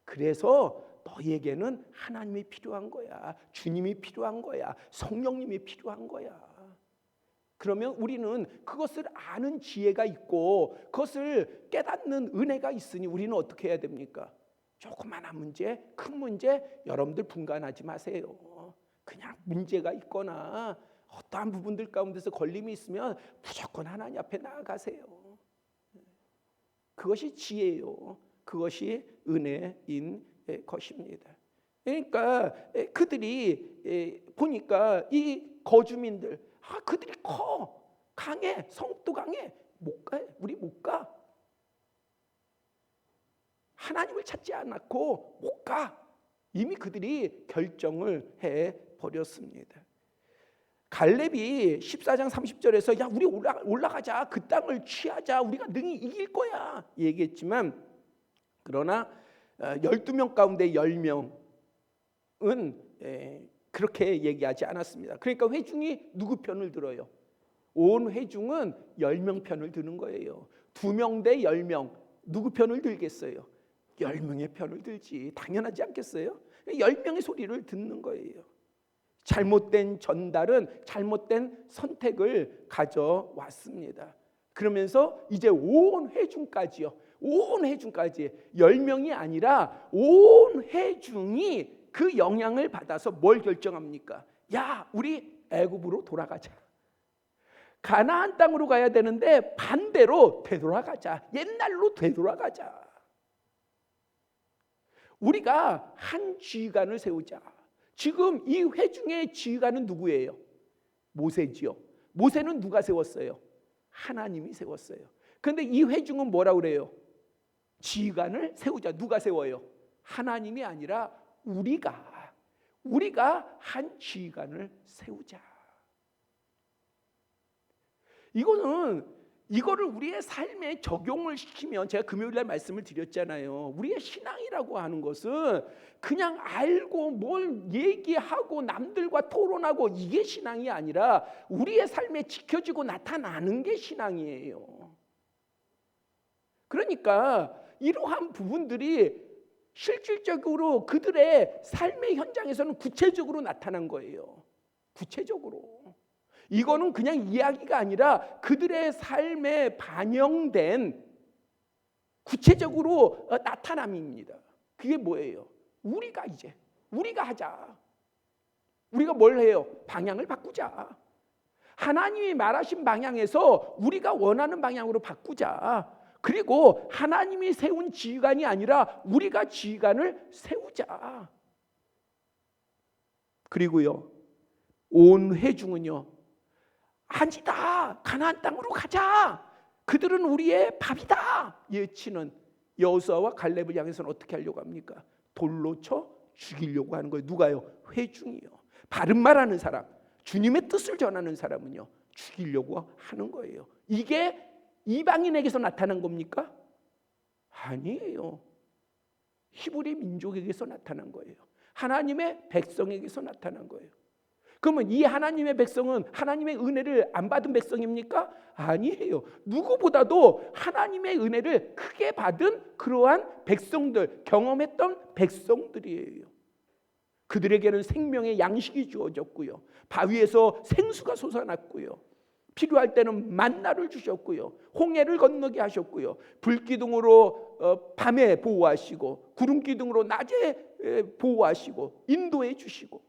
그래서 너에게는 하나님이 필요한 거야. 주님이 필요한 거야. 성령님이 필요한 거야. 그러면 우리는 그것을 아는 지혜가 있고 그것을 깨닫는 은혜가 있으니 우리는 어떻게 해야 됩니까? 조그마한 문제, 큰 문제 여러분들 분간하지 마세요. 그냥 문제가 있거나 어떠한 부분들 가운데서 걸림이 있으면 무조건 하나님 앞에 나아가세요. 그것이 지혜요. 그것이 은혜인 것입니다. 그러니까 그들이 보니까 이 거주민들 그들이 커, 강해, 성도 강해. 못 가, 우리 못 가. 하나님을 찾지 않았고 못 가. 이미 그들이 결정을 해 버렸습니다. 갈렙이 14장 30절에서 야 우리 올라가자, 그 땅을 취하자, 우리가 능히 이길 거야 얘기했지만, 그러나 12명 가운데 10명은 그렇게 얘기하지 않았습니다. 그러니까 회중이 누구 편을 들어요? 온 회중은 10명 편을 드는 거예요. 2명 대 10명 누구 편을 들겠어요? 10명의 편을 들지, 당연하지 않겠어요? 10명의 소리를 듣는 거예요. 잘못된 전달은 잘못된 선택을 가져왔습니다. 그러면서 이제 온 회중까지요, 온 회중까지 10명이 아니라 온 회중이 그 영향을 받아서 뭘 결정합니까? 야 우리 애굽으로 돌아가자. 가나안 땅으로 가야 되는데 반대로 되돌아가자. 옛날로 되돌아가자. 우리가 한 지휘관을 세우자. 지금 이 회중의 지휘관은 누구예요? 모세지요. 모세는 누가 세웠어요? 하나님이 세웠어요. 그런데 이 회중은 뭐라고 그래요? 지휘관을 세우자. 누가 세워요? 하나님이 아니라 우리가 한 지휘관을 세우자. 이거를 우리의 삶에 적용을 시키면, 제가 금요일날 말씀을 드렸잖아요. 우리의 신앙이라고 하는 것은 그냥 알고 뭘 얘기하고 남들과 토론하고 이게 신앙이 아니라 우리의 삶에 지켜지고 나타나는 게 신앙이에요. 그러니까 이러한 부분들이 실질적으로 그들의 삶의 현장에서는 구체적으로 나타난 거예요. 구체적으로. 이거는 그냥 이야기가 아니라 그들의 삶에 반영된 구체적으로 나타남입니다. 그게 뭐예요? 우리가 하자. 우리가 뭘 해요? 방향을 바꾸자. 하나님이 말하신 방향에서 우리가 원하는 방향으로 바꾸자. 그리고 하나님이 세운 지휘관이 아니라 우리가 지휘관을 세우자. 그리고요, 온 회중은요, 아니다, 가나안 땅으로 가자, 그들은 우리의 밥이다 예치는 여호수아와 갈렙을 향해서는 어떻게 하려고 합니까? 돌로 쳐 죽이려고 하는 거예요. 누가요? 회중이요. 바른 말하는 사람, 주님의 뜻을 전하는 사람은요, 죽이려고 하는 거예요. 이게 이방인에게서 나타난 겁니까? 아니에요. 히브리 민족에게서 나타난 거예요. 하나님의 백성에게서 나타난 거예요. 그러면 이 하나님의 백성은 하나님의 은혜를 안 받은 백성입니까? 아니에요. 누구보다도 하나님의 은혜를 크게 받은 그러한 백성들, 경험했던 백성들이에요. 그들에게는 생명의 양식이 주어졌고요, 바위에서 생수가 솟아났고요, 필요할 때는 만나를 주셨고요, 홍해를 건너게 하셨고요, 불기둥으로 밤에 보호하시고 구름기둥으로 낮에 보호하시고 인도해 주시고,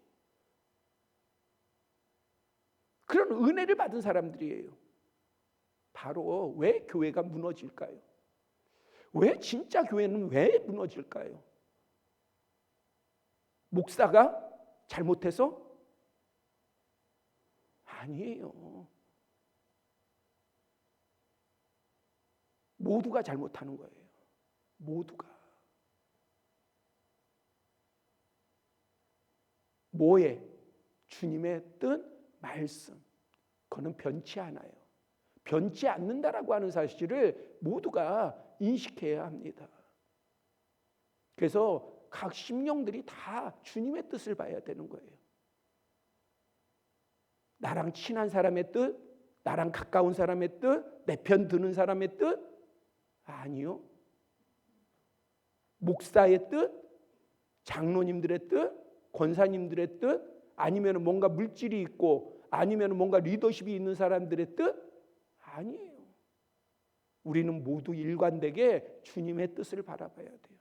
그런 은혜를 받은 사람들이에요. 바로 왜 교회가 무너질까요? 왜 진짜 교회는 왜 무너질까요? 목사가 잘못해서? 아니에요. 모두가 잘못하는 거예요. 모두가. 뭐에? 주님의 뜻, 말씀. 그거는 변치 않아요. 변치 않는다라고 하는 사실을 모두가 인식해야 합니다. 그래서 각 심령들이 다 주님의 뜻을 봐야 되는 거예요. 나랑 친한 사람의 뜻, 나랑 가까운 사람의 뜻, 내 편 드는 사람의 뜻? 아니요. 목사의 뜻, 장로님들의 뜻, 권사님들의 뜻, 아니면 뭔가 물질이 있고 아니면 뭔가 리더십이 있는 사람들의 뜻? 아니에요. 우리는 모두 일관되게 주님의 뜻을 바라봐야 돼요.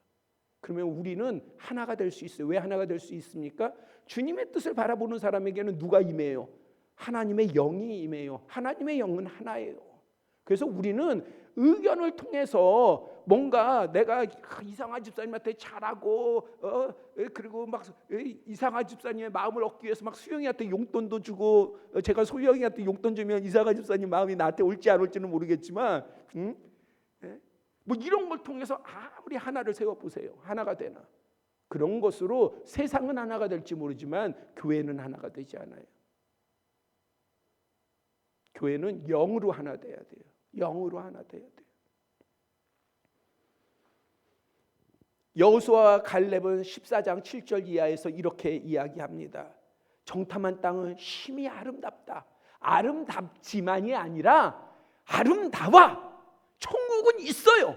그러면 우리는 하나가 될 수 있어요. 왜 하나가 될 수 있습니까? 주님의 뜻을 바라보는 사람에게는 누가 임해요? 하나님의 영이 임해요. 하나님의 영은 하나예요. 그래서 우리는 의견을 통해서 뭔가 내가 이상한 집사님한테 잘하고 그리고 막 이상한 집사님의 마음을 얻기 위해서 막 수영이한테 용돈도 주고, 제가 소영이한테 용돈 주면 이상한 집사님 마음이 나한테 올지 안 올지는 모르겠지만 뭐 이런 걸 통해서 아무리 하나를 세워보세요. 하나가 되나? 그런 것으로 세상은 하나가 될지 모르지만 교회는 하나가 되지 않아요. 교회는 영으로 하나 돼야 돼요. 영으로 하나 돼야 돼요. 여호수아와 갈렙은 14장 7절 이하에서 이렇게 이야기합니다. 정탐한 땅은 심히 아름답다. 아름답지만이 아니라 아름다워. 천국은 있어요.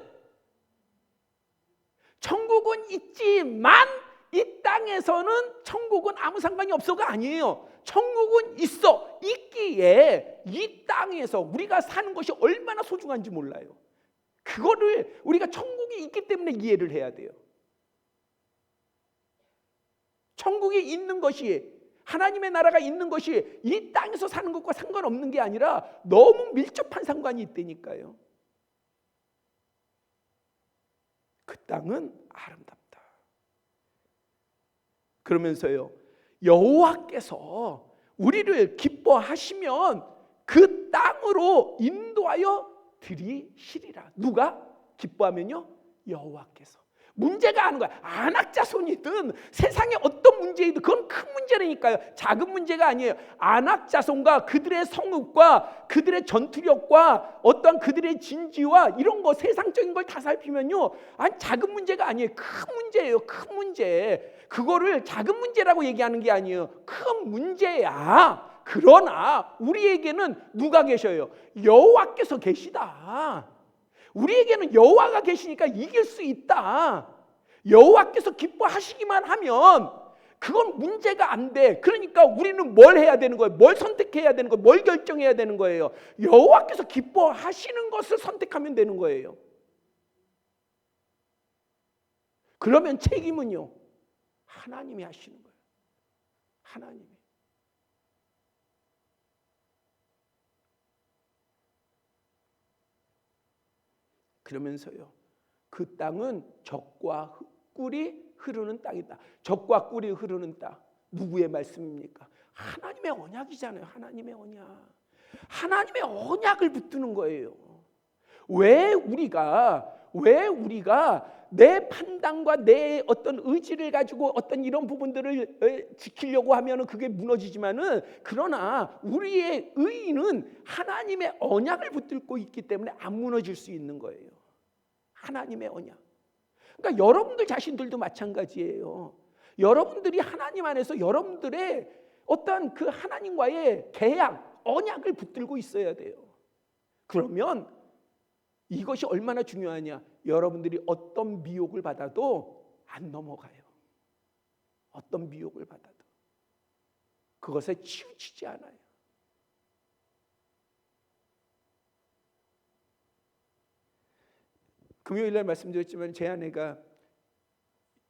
천국은 있지만 이 땅에서는 천국은 아무 상관이 없어가 아니에요. 천국은 있어. 있기에 이 땅에서 우리가 사는 것이 얼마나 소중한지 몰라요. 그거를 우리가 천국이 있기 때문에 이해를 해야 돼요. 천국이 있는 것이, 하나님의 나라가 있는 것이 이 땅에서 사는 것과 상관없는 게 아니라 너무 밀접한 상관이 있다니까요. 그 땅은 아름답다. 그러면서요, 여호와께서 우리를 기뻐하시면 그 땅으로 인도하여 들이시리라. 누가 기뻐하면요? 여호와께서. 문제가 아는 거야. 안악자손이든 세상에 어떤 문제이든 그건 큰 문제라니까요. 작은 문제가 아니에요. 안악자손과 그들의 성읍과 그들의 전투력과 어떤 그들의 진지와 이런 거 세상적인 걸 다 살피면요, 아니 작은 문제가 아니에요. 큰 문제예요. 큰 문제. 그거를 작은 문제라고 얘기하는 게 아니에요. 큰 문제야. 그러나 우리에게는 누가 계셔요? 여호와께서 계시다. 우리에게는 여호와가 계시니까 이길 수 있다. 여호와께서 기뻐하시기만 하면 그건 문제가 안 돼. 그러니까 우리는 뭘 해야 되는 거예요? 뭘 선택해야 되는 거예요? 뭘 결정해야 되는 거예요? 여호와께서 기뻐하시는 것을 선택하면 되는 거예요. 그러면 책임은요, 하나님이 하시는 거예요. 하나님이. 그러면서요, 그 땅은 젖과 꿀이 흐르는 땅이다. 젖과 꿀이 흐르는 땅. 누구의 말씀입니까? 하나님의 언약이잖아요. 하나님의 언약. 하나님의 언약을 붙드는 거예요. 왜 우리가 내 판단과 내 어떤 의지를 가지고 어떤 이런 부분들을 지키려고 하면은 그게 무너지지만은, 그러나 우리의 의의는 하나님의 언약을 붙들고 있기 때문에 안 무너질 수 있는 거예요. 하나님의 언약. 그러니까 여러분들 자신들도 마찬가지예요. 여러분들이 하나님 안에서 여러분들의 어떤 그 하나님과의 계약, 언약을 붙들고 있어야 돼요. 그러면 이것이 얼마나 중요하냐. 여러분들이 어떤 미혹을 받아도 안 넘어가요. 어떤 미혹을 받아도 그것에 치우치지 않아요. 금요일날 말씀드렸지만 제 아내가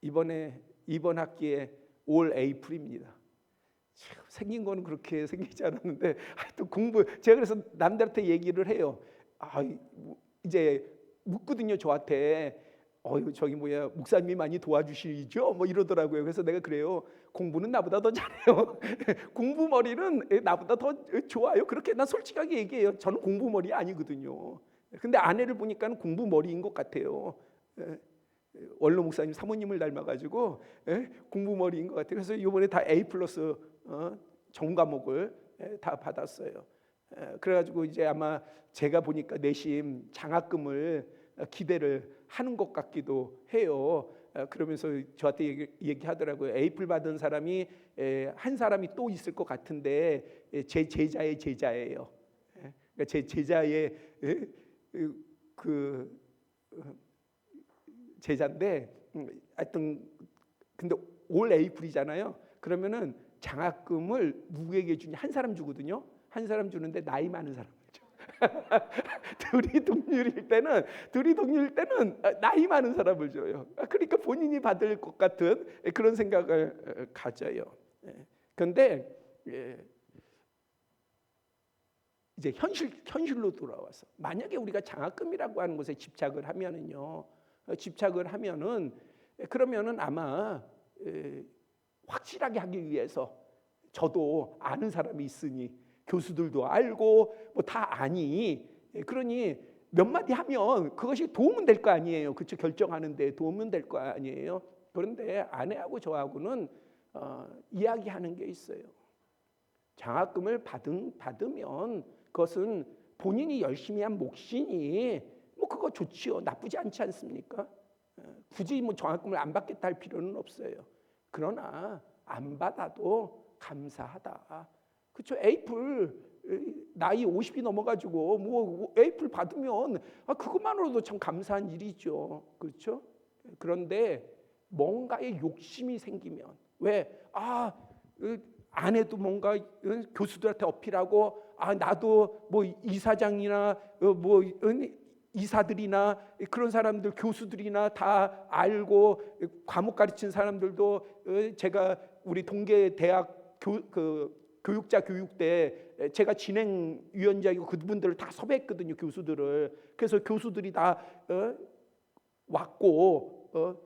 이번 학기에 올 에이프릴입니다. 생긴 거는 그렇게 생기지 않았는데 하여튼 제가 그래서 남들한테 얘기를 해요. 이제 묻거든요, 저한테. 저기 목사님이 많이 도와주시죠? 뭐 이러더라고요. 그래서 내가 그래요. 공부는 나보다 더 잘해요. 공부머리는 나보다 더 좋아요. 그렇게 난 솔직하게 얘기해요. 저는 공부머리 아니거든요. 근데 아내를 보니까는 공부머리인 것 같아요. 원로 목사님 사모님을 닮아가지고 공부머리인 것 같아요. 그래서 이번에 다 A+ 전 과목을 다 받았어요. 그래가지고 이제 아마 제가 보니까 내심 장학금을 기대를 하는 것 같기도 해요. 그러면서 저한테 얘기하더라고요. A+ 받은 사람이 한 사람이 또 있을 것 같은데 제 제자의 제자예요. 그러니까 제 제자의 그 제자인데 하여튼 근데 올 에이프리잖아요. 그러면은 장학금을 누구에게 주냐? 한 사람 주거든요. 한 사람 주는데 나이 많은 사람을 줘. 둘이 동률일 때는 나이 많은 사람을 줘요. 그러니까 본인이 받을 것 같은 그런 생각을 가져요. 그런데 이제 현실로 돌아와서 만약에 우리가 장학금이라고 하는 것에 집착을 하면은 그러면은 아마 확실하게 하기 위해서 저도 아는 사람이 있으니 교수들도 알고 뭐 다 아니 그러니 몇 마디 하면 그것이 도움은 될 거 아니에요. 그렇죠? 결정하는데 도움은 될 거 아니에요. 그런데 아내하고 저하고는 이야기하는 게 있어요. 장학금을 받으면 것은 본인이 열심히 한 몫이니 뭐 그거 좋지요. 나쁘지 않지 않습니까? 굳이 뭐 정학금을 안 받겠다 할 필요는 없어요. 그러나 안 받아도 감사하다. 그렇죠? 에이플 나이 50이 넘어가지고 뭐 에이플 받으면 그것만으로도 참 감사한 일이죠. 그렇죠? 그런데 뭔가의 욕심이 생기면 왜 아내도 뭔가 교수들한테 어필하고 나도 뭐 이사장이나 뭐 이사들이나 그런 사람들 교수들이나 다 알고 과목 가르치는 사람들도 제가 우리 동계 대학 교육자 교육 때 제가 진행위원장이고 그분들을 다 섭외했거든요. 교수들을. 그래서 교수들이 다 왔고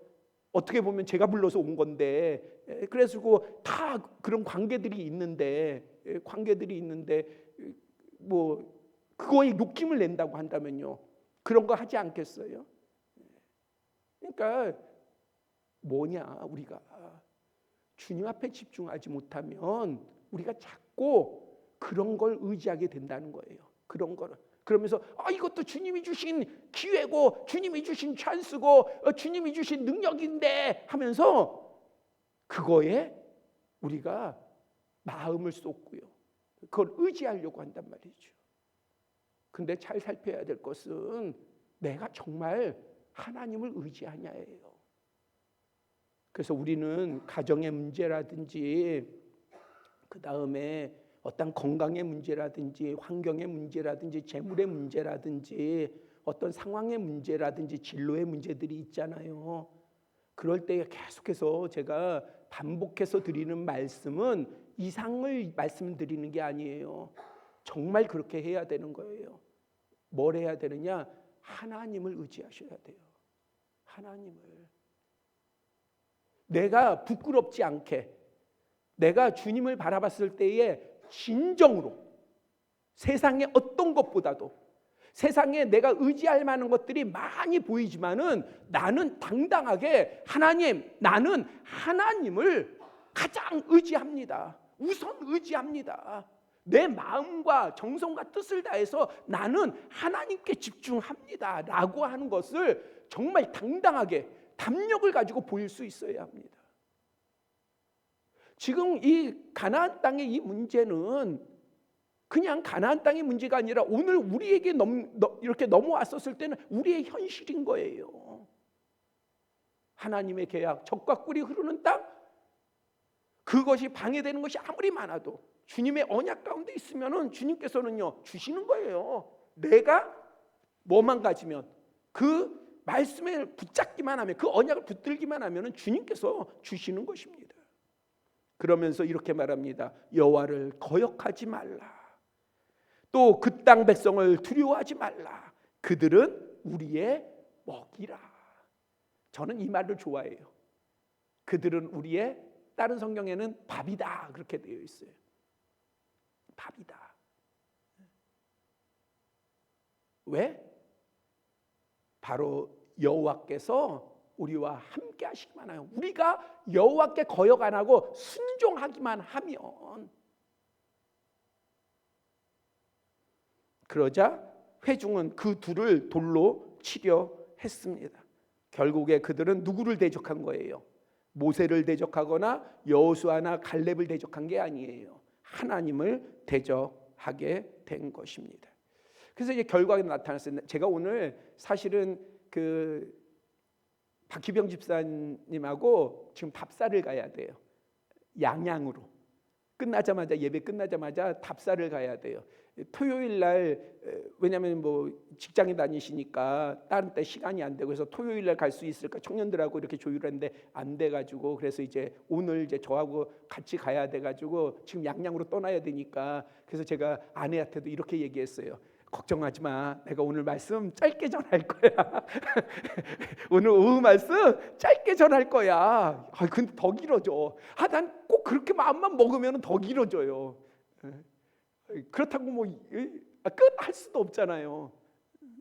어떻게 보면 제가 불러서 온 건데 그래서 다 그런 관계들이 있는데 뭐 그거에 욕심을 낸다고 한다면요. 그런 거 하지 않겠어요? 그러니까 뭐냐 우리가 주님 앞에 집중하지 못하면 우리가 자꾸 그런 걸 의지하게 된다는 거예요. 그런 거를. 그러면서 이것도 주님이 주신 기회고 주님이 주신 찬스고 주님이 주신 능력인데 하면서 그거에 우리가 마음을 쏟고요. 그걸 의지하려고 한단 말이죠. 근데 잘 살펴야 될 것은 내가 정말 하나님을 의지하냐예요. 그래서 우리는 가정의 문제라든지 그 다음에 어떤 건강의 문제라든지 환경의 문제라든지 재물의 문제라든지 어떤 상황의 문제라든지 진로의 문제들이 있잖아요. 그럴 때 계속해서 제가 반복해서 드리는 말씀은 이상을 말씀드리는 게 아니에요. 정말 그렇게 해야 되는 거예요. 뭘 해야 되느냐? 하나님을 의지하셔야 돼요. 하나님을. 내가 부끄럽지 않게 내가 주님을 바라봤을 때에 진정으로 세상의 어떤 것보다도 세상에 내가 의지할 만한 것들이 많이 보이지만은 나는 당당하게 하나님, 나는 하나님을 가장 의지합니다. 우선 의지합니다. 내 마음과 정성과 뜻을 다해서 나는 하나님께 집중합니다 라고 하는 것을 정말 당당하게 담력을 가지고 보일 수 있어야 합니다. 지금 이 가나안 땅의 이 문제는 그냥 가나안 땅의 문제가 아니라 오늘 우리에게 이렇게 넘어왔었을 때는 우리의 현실인 거예요. 하나님의 계약, 젖과 꿀이 흐르는 땅, 그것이 방해되는 것이 아무리 많아도 주님의 언약 가운데 있으면은 주님께서는요 주시는 거예요. 내가 뭐만 가지면 그 말씀에 붙잡기만 하면 그 언약을 붙들기만 하면은 주님께서 주시는 것입니다. 그러면서 이렇게 말합니다. 여호와를 거역하지 말라. 또 그 땅 백성을 두려워하지 말라. 그들은 우리의 먹이라. 저는 이 말을 좋아해요. 그들은 우리의, 다른 성경에는 밥이다 그렇게 되어 있어요. 밥이다. 왜? 바로 여호와께서 우리와 함께 하시기만 하요. 우리가 여호와께 거역 안 하고 순종하기만 하면, 그러자 회중은 그 둘을 돌로 치려 했습니다. 결국에 그들은 누구를 대적한 거예요? 모세를 대적하거나 여호수아나 갈렙을 대적한 게 아니에요. 하나님을 대적하게 된 것입니다. 그래서 이제 결과가 나타났어요. 제가 오늘 사실은 그 박희병 집사님하고 지금 답사를 가야 돼요. 양양으로. 끝나자마자, 예배 끝나자마자 답사를 가야 돼요. 토요일 날, 왜냐하면 뭐 직장에 다니시니까 다른 때 시간이 안 되고, 그래서 토요일 날 갈 수 있을까 청년들하고 이렇게 조율했는데 안 돼가지고, 그래서 이제 오늘 이제 저하고 같이 가야 돼가지고 지금 양양으로 떠나야 되니까, 그래서 제가 아내한테도 이렇게 얘기했어요. 걱정하지 마. 내가 오늘 말씀 짧게 전할 거야. 오늘 오후 말씀 짧게 전할 거야. 근데 더 길어져. 난 꼭 그렇게 마음만 먹으면 더 길어져요. 그렇다고 뭐 끝할 수도 없잖아요.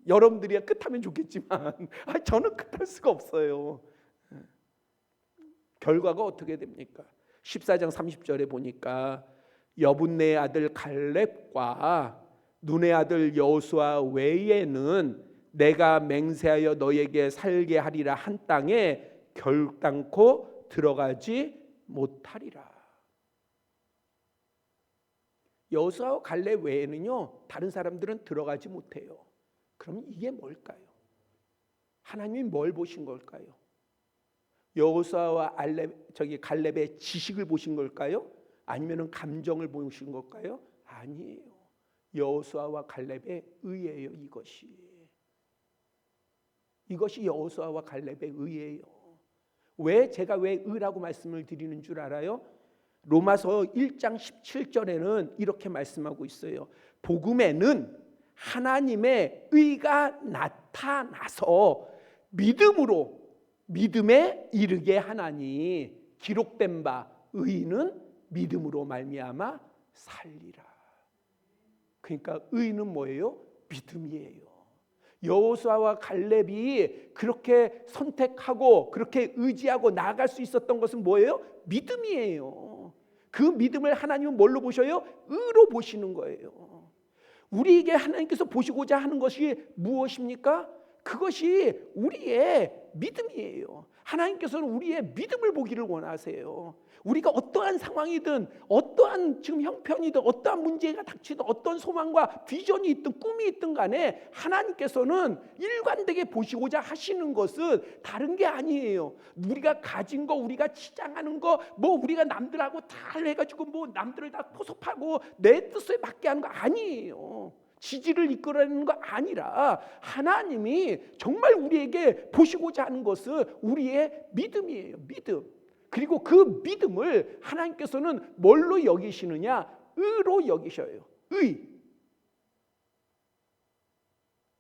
여러분들이야 끝하면 좋겠지만 저는 끝할 수가 없어요. 결과가 어떻게 됩니까? 14장 30절에 보니까 여분네의 아들 갈렙과 눈의 아들 여호수아 외에는 내가 맹세하여 너에게 살게 하리라 한 땅에 결단코 들어가지 못하리라. 여호수아와 갈렙 외에는요 다른 사람들은 들어가지 못해요. 그럼 이게 뭘까요? 하나님이 뭘 보신 걸까요? 여호수아와 갈렙의 지식을 보신 걸까요? 아니면 감정을 보신 걸까요? 아니에요. 여호수아와 갈렙의 의예요. 이것이 여호수아와 갈렙의 의예요. 왜 제가 왜 의라고 말씀을 드리는 줄 알아요? 로마서 1장 17절에는 이렇게 말씀하고 있어요. 복음에는 하나님의 의가 나타나서 믿음에 이르게 하나니 기록된 바 의인은 믿음으로 말미암아 살리라. 그러니까 의는 뭐예요? 믿음이에요. 여호수아와 갈렙이 그렇게 선택하고 그렇게 의지하고 나아갈 수 있었던 것은 뭐예요? 믿음이에요. 그 믿음을 하나님은 뭘로 보셔요? 의로 보시는 거예요. 우리에게 하나님께서 보시고자 하는 것이 무엇입니까? 그것이 우리의 믿음이에요. 하나님께서는 우리의 믿음을 보기를 원하세요. 우리가 어떠한 상황이든 어떠한 지금 형편이든 어떠한 문제가 닥치든 어떤 소망과 비전이 있든 꿈이 있든 간에 하나님께서는 일관되게 보시고자 하시는 것은 다른 게 아니에요. 우리가 가진 거, 우리가 치장하는 거, 뭐 우리가 남들하고 다 해가지고 뭐 남들을 다 포섭하고 내 뜻에 맞게 하는 거 아니에요. 지지를 이끌어내는 거 아니라 하나님이 정말 우리에게 보시고자 하는 것은 우리의 믿음이에요. 믿음. 그리고 그 믿음을 하나님께서는 뭘로 여기시느냐? 의로 여기셔요. 의.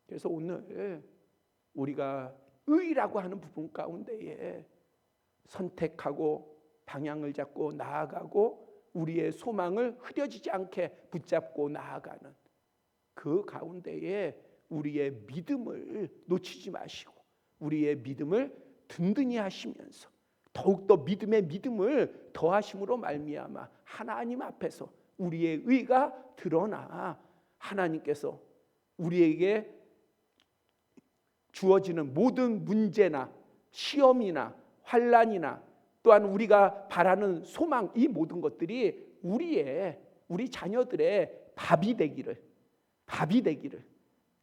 그래서 오늘 우리가 의라고 하는 부분 가운데에 선택하고 방향을 잡고 나아가고 우리의 소망을 흐려지지 않게 붙잡고 나아가는 그 가운데에 우리의 믿음을 놓치지 마시고 우리의 믿음을 든든히 하시면서 더욱더 믿음의 믿음을 더하심으로 말미암아 하나님 앞에서 우리의 의가 드러나 하나님께서 우리에게 주어지는 모든 문제나 시험이나 환난이나 또한 우리가 바라는 소망, 이 모든 것들이 우리 자녀들의 밥이 되기를,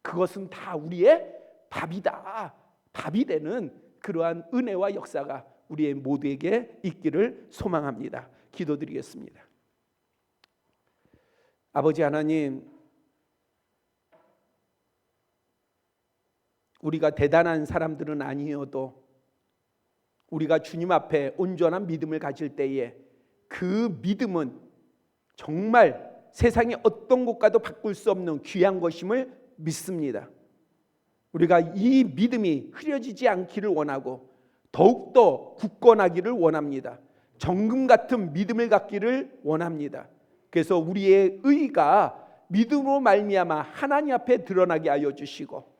그것은 다 우리의 밥이다, 밥이 되는 그러한 은혜와 역사가 우리의 모두에게 있기를 소망합니다. 기도드리겠습니다. 아버지 하나님, 우리가 대단한 사람들은 아니어도 우리가 주님 앞에 온전한 믿음을 가질 때에 그 믿음은 정말 세상의 어떤 것과도 바꿀 수 없는 귀한 것임을 믿습니다. 우리가 이 믿음이 흐려지지 않기를 원하고 더욱더 굳건하기를 원합니다. 정금 같은 믿음을 갖기를 원합니다. 그래서 우리의 의가 믿음으로 말미암아 하나님 앞에 드러나게 하여 주시고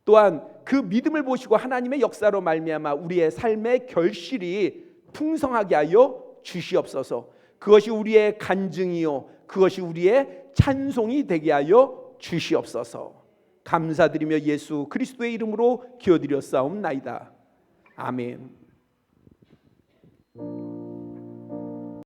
또한 그 믿음을 보시고 하나님의 역사로 말미암아 우리의 삶의 결실이 풍성하게 하여 주시옵소서. 그것이 우리의 간증이요 그것이 우리의 찬송이 되게 하여 주시옵소서. 감사드리며 예수 그리스도의 이름으로 기도드렸사옵나이다. 아멘.